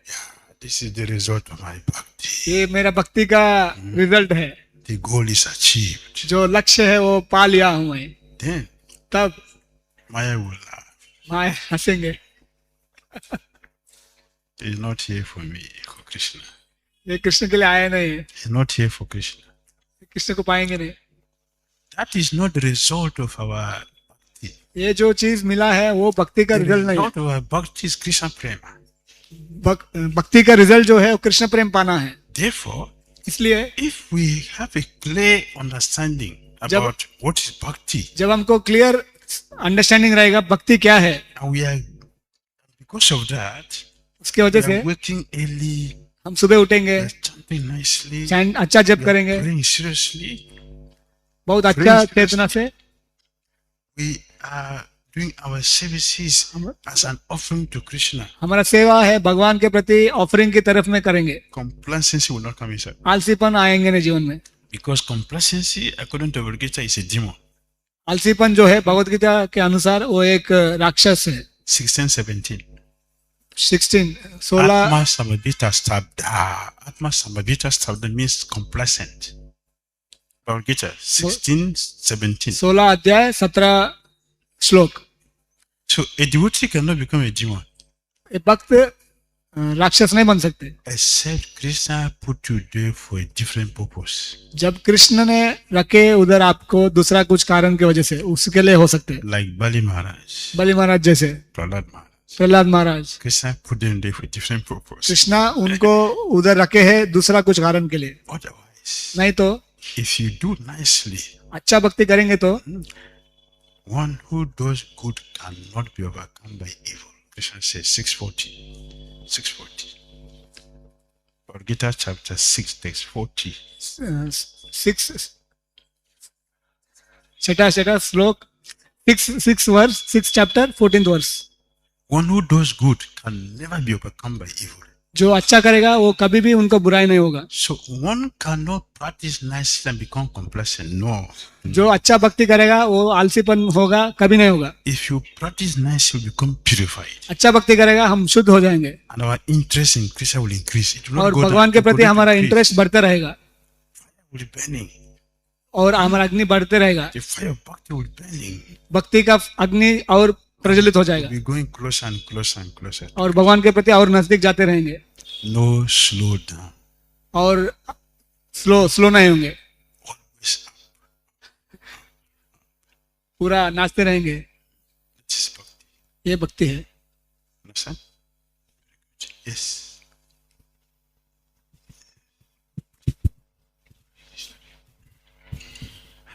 Speaker 1: This is the result of my bhakti.
Speaker 2: ये मेरा भक्ति का रिजल्ट है.
Speaker 1: The goal is achieved.
Speaker 2: जो लक्ष्य है वो पा लिया हूं मैं.
Speaker 1: Then
Speaker 2: तब
Speaker 1: Maya will laugh.
Speaker 2: माँ हंसेंगे.
Speaker 1: He is not here for me, for Krishna.
Speaker 2: ये कृष्ण के लिए आए नहीं,
Speaker 1: He is not here for Krishna.
Speaker 2: Krishna को पाएंगे नहीं.
Speaker 1: That is not the result of our bhakti.
Speaker 2: ये जो चीज मिला है वो भक्ति का
Speaker 1: The
Speaker 2: रिजल्ट नहीं है.
Speaker 1: result of our bhakti is Krishna prema.
Speaker 2: भक्ति का रिजल्ट जो है वो कृष्ण प्रेम पाना है.
Speaker 1: Therefore,
Speaker 2: इसलिए
Speaker 1: if we have a clear understanding about what is bhakti,
Speaker 2: जब हमको क्लियर अंडरस्टैंडिंग रहेगा भक्ति क्या है,
Speaker 1: and we are, because of that,
Speaker 2: उसके
Speaker 1: we
Speaker 2: वजह
Speaker 1: are
Speaker 2: से
Speaker 1: working early,
Speaker 2: हम सुबह उठेंगे,
Speaker 1: we are chanting nicely,
Speaker 2: chant अच्छा जप
Speaker 1: we are
Speaker 2: करेंगे,
Speaker 1: praying seriously,
Speaker 2: बहुत अच्छा चेतना से
Speaker 1: we are doing our services as an offering to Krishna.
Speaker 2: हमारा सेवा है भगवान के प्रति ऑफरिंग की तरफ में करेंगे,
Speaker 1: Complacency will not come inside.
Speaker 2: आलसीपन आएंगे नहीं जीवन में।
Speaker 1: Because complacency, according to Bhagavad Gita, is a demon.
Speaker 2: आलसीपन जो है भगवत गीता के अनुसार वो एक राक्षस है।
Speaker 1: 16:17.
Speaker 2: 16
Speaker 1: Atma Samabhita Stabda. Atma Samabhita Stabda means complacent. Bhagavad Gita 16:17.
Speaker 2: 16 अध्याय 17 श्लोक।
Speaker 1: So a devotee cannot become a demon
Speaker 2: ये भक्त राक्षस नहीं बन सकते
Speaker 1: except Krishna put you there for a different purpose.
Speaker 2: जब कृष्ण ने रखे उधर आपको दूसरा कुछ कारण की वजह से, उसके लिए हो सकते हैं।
Speaker 1: Like Bali Maharaj,
Speaker 2: बलि महाराज जैसे,
Speaker 1: Prahlad Maharaj.
Speaker 2: Prahlad Maharaj,
Speaker 1: Krishna put them there for a different purpose.
Speaker 2: Krishna उनको उधर रखे हैं दूसरा कुछ कारण के लिए।
Speaker 1: Otherwise,
Speaker 2: नहीं तो
Speaker 1: if you do nicely,
Speaker 2: अच्छा भक्ति करेंगे तो
Speaker 1: one who does good cannot be overcome by evil. Krishna says 6:40. 6:40. Bhagavad Gita chapter 6, text 40.
Speaker 2: 6 छठा श्लोक 6 वर्स 6 चैप्टर 14th वर्स।
Speaker 1: One who does good can never be overcome by evil.
Speaker 2: जो अच्छा करेगा वो कभी भी उनको बुराई नहीं होगा।
Speaker 1: So one cannot practice nicely and become complacent. No.
Speaker 2: जो अच्छा भक्ति करेगा वो आलसीपन होगा, कभी नहीं होगा।
Speaker 1: If you practice nicely, you become purified.
Speaker 2: अच्छा भक्ति करेगा हम शुद्ध हो जाएंगे
Speaker 1: And our interest in Krishna will increase. It will not
Speaker 2: और
Speaker 1: go down.
Speaker 2: भगवान के
Speaker 1: It will
Speaker 2: प्रति हमारा
Speaker 1: increase.
Speaker 2: इंटरेस्ट बढ़ते रहेगा
Speaker 1: It will be burning.
Speaker 2: और हमारा अग्नि बढ़ते रहेगा।
Speaker 1: The fire of bhakti will be burning.
Speaker 2: भक्ति का अग्नि और प्रज्वलित हो जाएगा
Speaker 1: We're going closer and closer and closer.
Speaker 2: और भगवान के प्रति और नजदीक जाते रहेंगे
Speaker 1: No slow down.
Speaker 2: और स्लो नहीं होंगे,
Speaker 1: Always up.
Speaker 2: पूरा नाचते रहेंगे।
Speaker 1: This is bhakti.
Speaker 2: ये भक्ति है।
Speaker 1: Understand? Yes.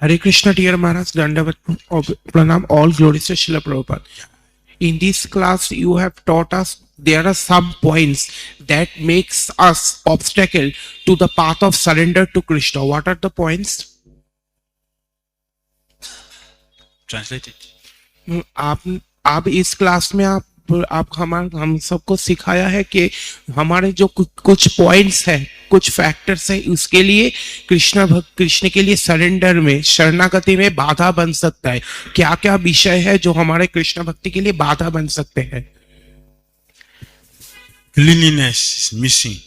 Speaker 5: Hare Krishna, dear Maharaj, Dandavat Pranam, all glories to Srila Prabhupada. In this class, you have taught us there are some points that makes us obstacle to the path of surrender to Krishna. What are the points?
Speaker 1: Translate it.
Speaker 5: आप इस class में आप हम सबको सिखाया है कि हमारे जो कुछ पॉइंट्स है, कुछ फैक्टर्स है, उसके लिए कृष्ण के लिए सरेंडर में, शरणागति में बाधा बन सकता है। क्या क्या विषय है जो हमारे कृष्ण भक्ति के लिए बाधा बन सकते हैं?
Speaker 1: Cleanliness is missing.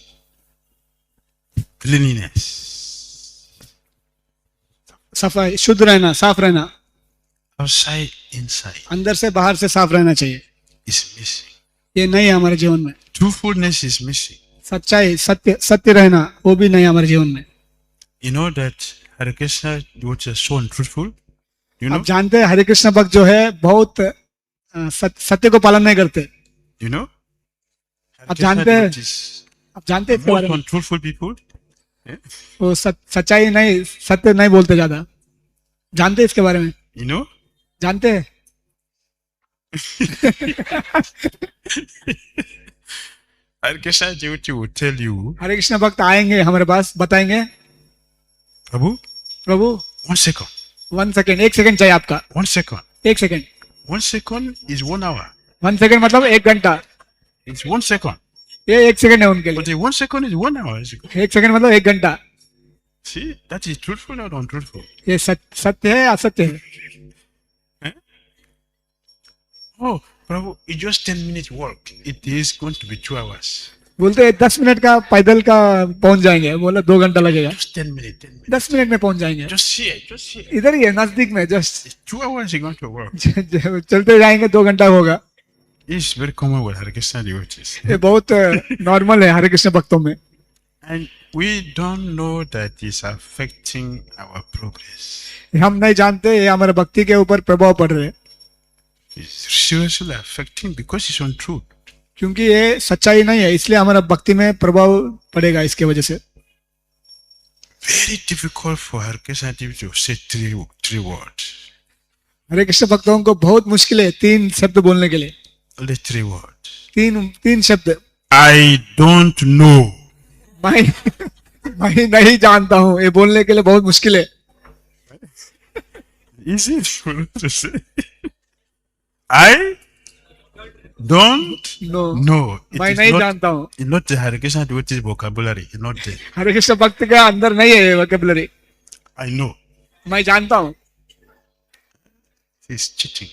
Speaker 1: Cleanliness.
Speaker 2: सफाई, शुद्ध रहना, साफ रहना,
Speaker 1: Outside, inside
Speaker 2: अंदर से बाहर से साफ रहना चाहिए।
Speaker 1: is missing.
Speaker 2: ये नहीं है हमारे जीवन में।
Speaker 1: Truthfulness is missing.
Speaker 2: सच्चाई, सत्य रहना वो भी नहीं है हमारे जीवन में।
Speaker 1: You know that Hare Krishna devotees are so untruthful. You know?
Speaker 2: आप जानते हैं हरे कृष्ण भक्त जो है बहुत सत्य को पालन नहीं करते।
Speaker 1: You know? Hare
Speaker 2: आप
Speaker 1: Krishna
Speaker 2: जानते हैं,
Speaker 1: devotees
Speaker 2: आप जानते हैं
Speaker 1: are
Speaker 2: इसके बारे
Speaker 1: most
Speaker 2: में,
Speaker 1: untruthful people.
Speaker 2: वो सच्चाई नहीं, सत्य नहीं बोलते ज्यादा। जानते हैं इसके बारे में?
Speaker 1: You know?
Speaker 2: जानते हैं?
Speaker 1: Hare Krishna devotee will tell you,
Speaker 2: हरे कृष्ण भक्त आएंगे हमारे पास, बताएंगे
Speaker 1: Prabhu,
Speaker 2: प्रभु
Speaker 1: 1 second.
Speaker 2: 1 सेकेंड, 1 सेकेंड चाहिए आपका।
Speaker 1: 1 second.
Speaker 2: 1 second,
Speaker 1: 1 second is 1 hour.
Speaker 2: 1 second मतलब 1 घंटा।
Speaker 1: It's 1 second.
Speaker 2: ये 1 सेकेंड है उनके
Speaker 1: But
Speaker 2: लिए।
Speaker 1: the 1 second is 1 hour.
Speaker 2: 1 second मतलब 1 घंटा।
Speaker 1: See, that is truthful or untruthful.
Speaker 2: ये सत्य है असत्य है?
Speaker 1: Oh, Prabhu, it's just 10 minutes walk. It is going to be 2 hours.
Speaker 2: बोलते हैं 10 मिनट का पैदल का पहुंच जाएंगे, बोला 2 घंटा लगेगा।
Speaker 1: Just 10 minutes, 10 minutes.
Speaker 2: 10 मिनट में पहुंच जाएंगे,
Speaker 1: Just here, just here.
Speaker 2: इधर ही है नजदीक में, just
Speaker 1: It's 2 hours you're going to walk.
Speaker 2: चलते जाएंगे 2 घंटा होगा।
Speaker 1: It's very common with Hare Krishna devotees.
Speaker 2: ये बहुत नॉर्मल है हरे कृष्ण भक्तों में।
Speaker 1: And we don't know that it's affecting our progress.
Speaker 2: हम नहीं जानते ये हमारे भक्ति के ऊपर प्रभाव पड़ रहे हैं,
Speaker 1: It's seriously affecting because it's untruth.
Speaker 2: क्योंकि ये सच्चाई नहीं है, इसलिए हमारा भक्ति में प्रभाव पड़ेगा इसके वजह से।
Speaker 1: very difficult for Hare Krishna to say three words.
Speaker 2: हरे कृष्ण भक्तों को बहुत मुश्किल है 3 शब्द बोलने के लिए.
Speaker 1: Only 3 words.
Speaker 2: तीन शब्द.
Speaker 1: I don't know.
Speaker 2: मैं नहीं जानता हूँ, ये बोलने के लिए बहुत मुश्किल है.
Speaker 1: Easy to say. I don't know.
Speaker 2: मैं नहीं जानता हूँ.
Speaker 1: It's not the Hare Krishna devotee's vocabulary. It's not there.
Speaker 2: हरे कृष्ण भक्त के अंदर नहीं है ये वोकैबुलरी.
Speaker 1: I know.
Speaker 2: मैं जानता हूँ.
Speaker 1: It's cheating.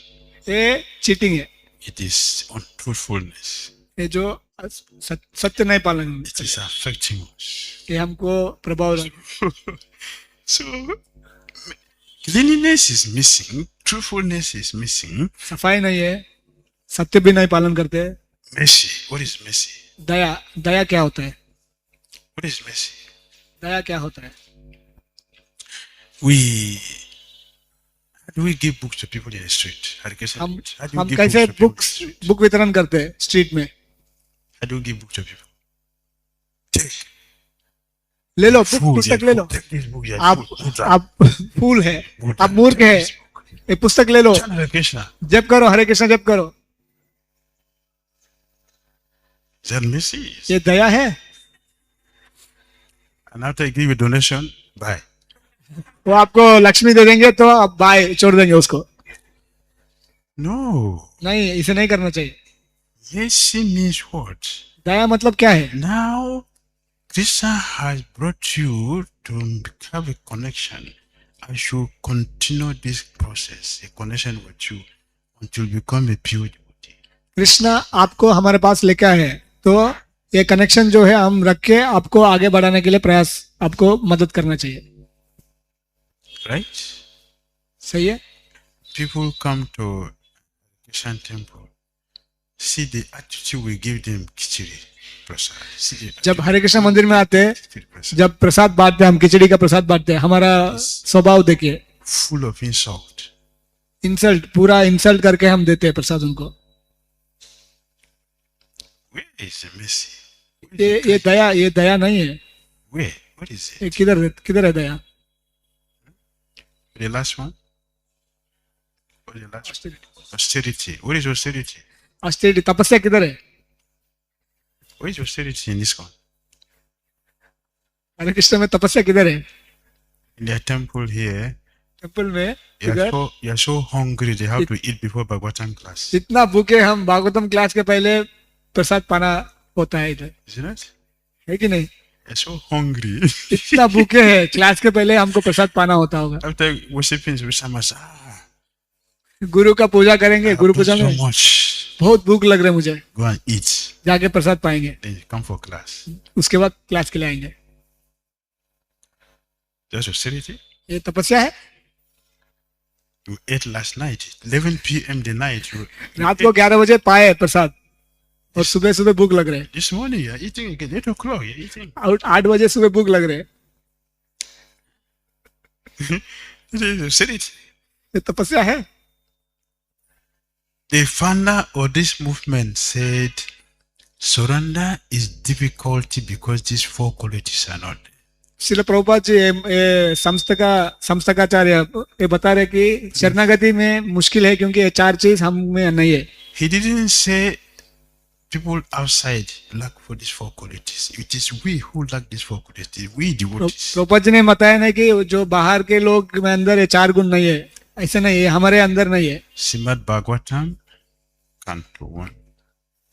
Speaker 2: ये चीटिंग है.
Speaker 1: It is untruthfulness.
Speaker 2: ये जो सत्य नहीं पालन.
Speaker 1: It is affecting us.
Speaker 2: ये हमको प्रभाव रहा.
Speaker 1: So, cleanliness is missing. Truthfulness is missing.
Speaker 2: सफाई नहीं है, सत्य भी नहीं पालन करते.
Speaker 1: Mercy. What is mercy?
Speaker 2: दया क्या होता है?
Speaker 1: What is mercy?
Speaker 2: दया क्या होता है?
Speaker 1: How do we give books to people in the street? Hare Krishna.
Speaker 2: हम कैसे बुक वितरण करते हैं स्ट्रीट में?
Speaker 1: How do we give books to people? Take.
Speaker 2: ले लो पुस्तक ले लो.
Speaker 1: Take this book.
Speaker 2: आप फूल है, आप मूर्ख है, ये पुस्तक ले लो.
Speaker 1: Hare Krishna.
Speaker 2: जप करो, हरे कृष्ण जप करो.
Speaker 1: Is that mercy?
Speaker 2: ये दया है.
Speaker 1: And after I give you donation, bye.
Speaker 2: वो आपको लक्ष्मी दे देंगे तो आप बाय छोड़ देंगे उसको.
Speaker 1: No.
Speaker 2: नहीं, इसे नहीं करना चाहिए.
Speaker 1: Mercy means what?
Speaker 2: दया मतलब क्या है?
Speaker 1: Now, Krishna has brought you to have a connection. I should continue this process, a connection with you, until you become a pure devotee.
Speaker 2: Krishna आपको हमारे पास लेके आए हैं, तो ये कनेक्शन जो है हम रख के आपको आगे बढ़ाने के लिए प्रयास, आपको मदद करना चाहिए.
Speaker 1: Right?
Speaker 2: सही है.
Speaker 1: People come to Krishna temple. See the attitude we give them khichdi prasad.
Speaker 2: जब हरे कृष्ण मंदिर में आते हैं,
Speaker 1: Khichdi prasad.
Speaker 2: जब प्रसाद बांटते हैं, हम खिचड़ी का प्रसाद बांटते हैं. हमारा स्वभाव देखिए,
Speaker 1: Full of insult.
Speaker 2: इंसल्ट, पूरा इंसल्ट करके हम देते हैं प्रसाद उनको.
Speaker 1: Where is the mercy?
Speaker 2: ये दया नहीं है.
Speaker 1: Where? What is it?
Speaker 2: ये किधर है दया?
Speaker 1: The last one? What is the last one? Austerity. What is austerity?
Speaker 2: Austerity, तपस्या किधर है?
Speaker 1: What is austerity in this one?
Speaker 2: हरे कृष्ण में तपस्या किधर है?
Speaker 1: In their temple here,
Speaker 2: temple में
Speaker 1: you are so hungry they have to eat before Bhagavatam class.
Speaker 2: इतना भूखे हम भागवतम क्लास के पहले प्रसाद पाना होता है इधर,
Speaker 1: Isn't it?
Speaker 2: है कि नहीं?
Speaker 1: You are so hungry.
Speaker 2: इतना भूखे हैं, क्लास के पहले हमको प्रसाद पाना होता होगा.
Speaker 1: After worshiping Vishama's,
Speaker 2: गुरु का पूजा करेंगे, गुरु पूजा
Speaker 1: so
Speaker 2: में
Speaker 1: much.
Speaker 2: बहुत भूख लग रहा है मुझे,
Speaker 1: Go and eat.
Speaker 2: जाके प्रसाद पाएंगे,
Speaker 1: Then you come for class.
Speaker 2: उसके बाद क्लास के लिए आएंगे.
Speaker 1: That's austerity.
Speaker 2: ये तपस्या है.
Speaker 1: You ate last night, 11 p.m. the night.
Speaker 2: रात को 11 बजे पाए प्रसाद और सुबह सुबह भूख लग रहे हैं.
Speaker 1: This morning you are eating again, 8 o'clock you are eating.
Speaker 2: 8 बजे सुबह भूख लग रहे हैं.
Speaker 1: It is austerity.
Speaker 2: ये तपस्या है.
Speaker 1: The founder of this movement said, surrender is difficult because these 4 qualities are not there.
Speaker 2: Srila Prabhupada ji संस्थाचार्य ये बता रहे कि शरणागति में मुश्किल है क्योंकि ये 4 चीज हम में नहीं है.
Speaker 1: He didn't say people outside lack for these 4 qualities. It is we who lack these 4 qualities. We devotees.
Speaker 2: Prabhupada ji ने बताया नहीं कि जो बाहर के लोग में अंदर ये 4 गुण नहीं है, ऐसे नहीं है, हमारे अंदर नहीं है.
Speaker 1: Srimad Bhagavatam, Canto 1,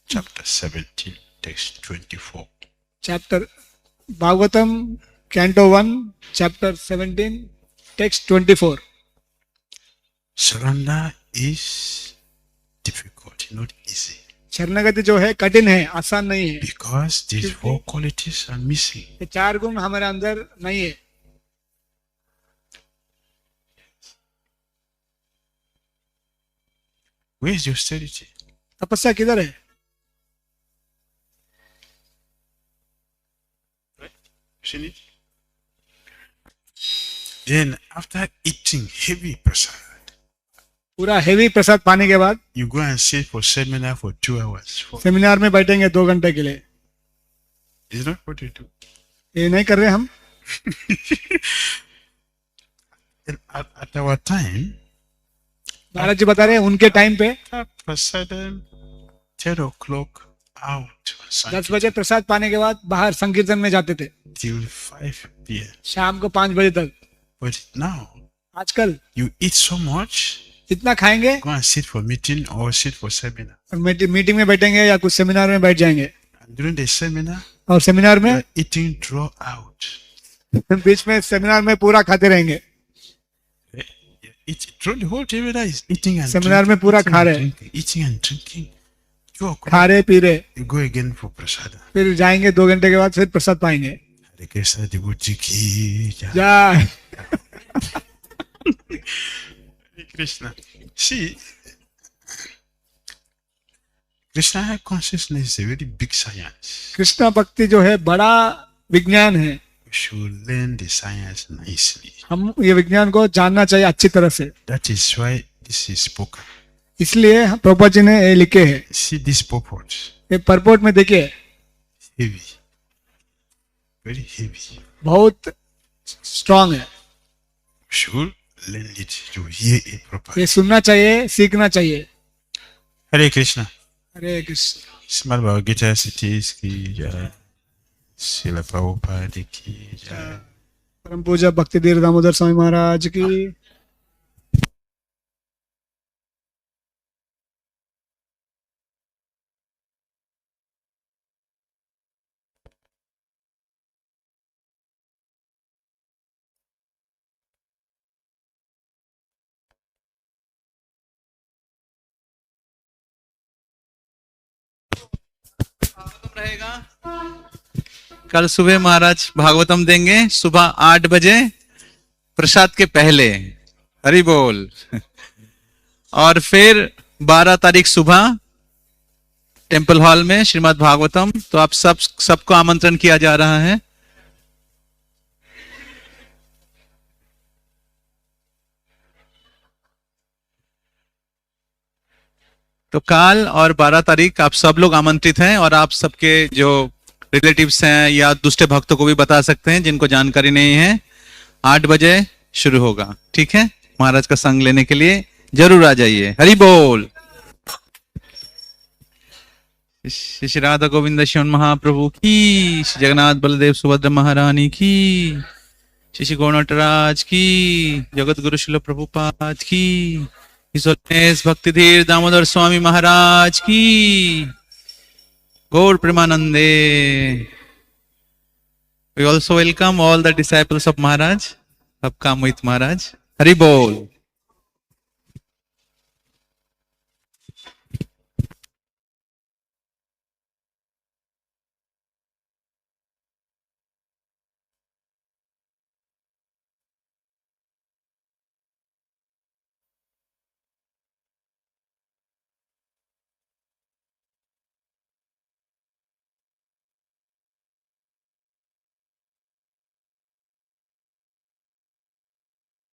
Speaker 1: Chapter 17, Text 24.
Speaker 2: Chapter Bhagavatam canto 1 chapter 17 text 24.
Speaker 1: Surrender is difficult, not easy.
Speaker 2: शरणागति जो है कठिन है, आसान नहीं है,
Speaker 1: Because these 4 qualities are missing.
Speaker 2: ये 4 गुण हमारे अंदर नहीं है.
Speaker 1: Where is the austerity?
Speaker 2: तपस्या किधर है?
Speaker 1: Seen it? Then after eating heavy prasad,
Speaker 2: पूरा हेवी प्रसाद पाने के बाद
Speaker 1: you go and sit for seminar for 2 hours.
Speaker 2: Seminar में बैठेंगे 2 घंटे के लिए.
Speaker 1: Is not what you do.
Speaker 2: ये नहीं कर रहे हम.
Speaker 1: At our time,
Speaker 2: महाराज जी बता रहे हैं उनके टाइम पे
Speaker 1: prasadam 10 o'clock out.
Speaker 2: 10 बजे प्रसाद पाने के बाद बाहर संकीर्तन में जाते थे
Speaker 1: till 5 p.m.
Speaker 2: शाम को 5 बजे तक।
Speaker 1: But now
Speaker 2: आजकल
Speaker 1: you eat so much,
Speaker 2: इतना खाएंगे
Speaker 1: go and sit for meeting or sit for seminar.
Speaker 2: और मीटिंग में बैठेंगे या कुछ सेमिनार में बैठ जाएंगे
Speaker 1: And during the seminar,
Speaker 2: और सेमिनार
Speaker 1: you
Speaker 2: में
Speaker 1: are eating draw out.
Speaker 2: बीच में सेमिनार में पूरा खाते रहेंगे।
Speaker 1: Through the whole seminar is eating and
Speaker 2: seminar में
Speaker 1: drinking,
Speaker 2: पूरा
Speaker 1: eating
Speaker 2: खा
Speaker 1: and
Speaker 2: रहे।
Speaker 1: drinking, eating and drinking. 2 o'clock,
Speaker 2: खा रहे पी रहे,
Speaker 1: you go again for prasada.
Speaker 2: फिर जाएंगे 2 घंटे के बाद फिर प्रसाद पाएंगे।
Speaker 1: Hare Krishna devotee ki jai.
Speaker 2: जय
Speaker 1: Hare Krishna. See, Krishna consciousness is a very big science.
Speaker 2: Krishna भक्ति जो है बड़ा विज्ञान है।
Speaker 1: We should learn the science nicely.
Speaker 2: हम ये विज्ञान को जानना चाहिए अच्छी तरह से।
Speaker 1: That is why this is spoken.
Speaker 2: इसलिए प्रभुपाद जी ने ये लिखे हैं।
Speaker 1: See this purport.
Speaker 2: ये परपोर्ट में देखिए
Speaker 1: Heavy. Very heavy.
Speaker 2: बहुत स्ट्रांग है।
Speaker 1: Should learn it to hear it properly.
Speaker 2: ये सुनना चाहिए, सीखना चाहिए।
Speaker 1: Hare Krishna.
Speaker 2: हरे Krishna.
Speaker 1: Srimad Bhagavad Gita cities ki jai. Srila Prabhupada ki jai.
Speaker 2: परम पूज्य भक्ति धीर दामोदर स्वामी महाराज की।
Speaker 6: रहेगा कल सुबह महाराज भागवतम देंगे सुबह 8 बजे प्रसाद के पहले। हरि बोल। और फिर 12 तारीख सुबह टेम्पल हॉल में श्रीमद् भागवतम। तो आप सबको आमंत्रण किया जा रहा है। तो कल और 12 तारीख आप सब लोग आमंत्रित हैं और आप सबके जो रिलेटिव्स हैं या दूसरे भक्तों को भी बता सकते हैं जिनको जानकारी नहीं है। 8 बजे शुरू होगा, ठीक है। महाराज का संग लेने के लिए जरूर आ जाइए। हरि बोल। श्री राधा गोविंद श्रीमन महाप्रभु की, श्री जगन्नाथ बलदेव सुभद्रा महारानी की, श्री गौर नटराज की, जगत गुरु शिल प्रभुपाद की, भक्ति धीर दामोदर स्वामी महाराज की, गौर प्रेमानंदे। We also welcome all the disciples of Maharaj, Abka Mohit Maharaj. Hari Bol.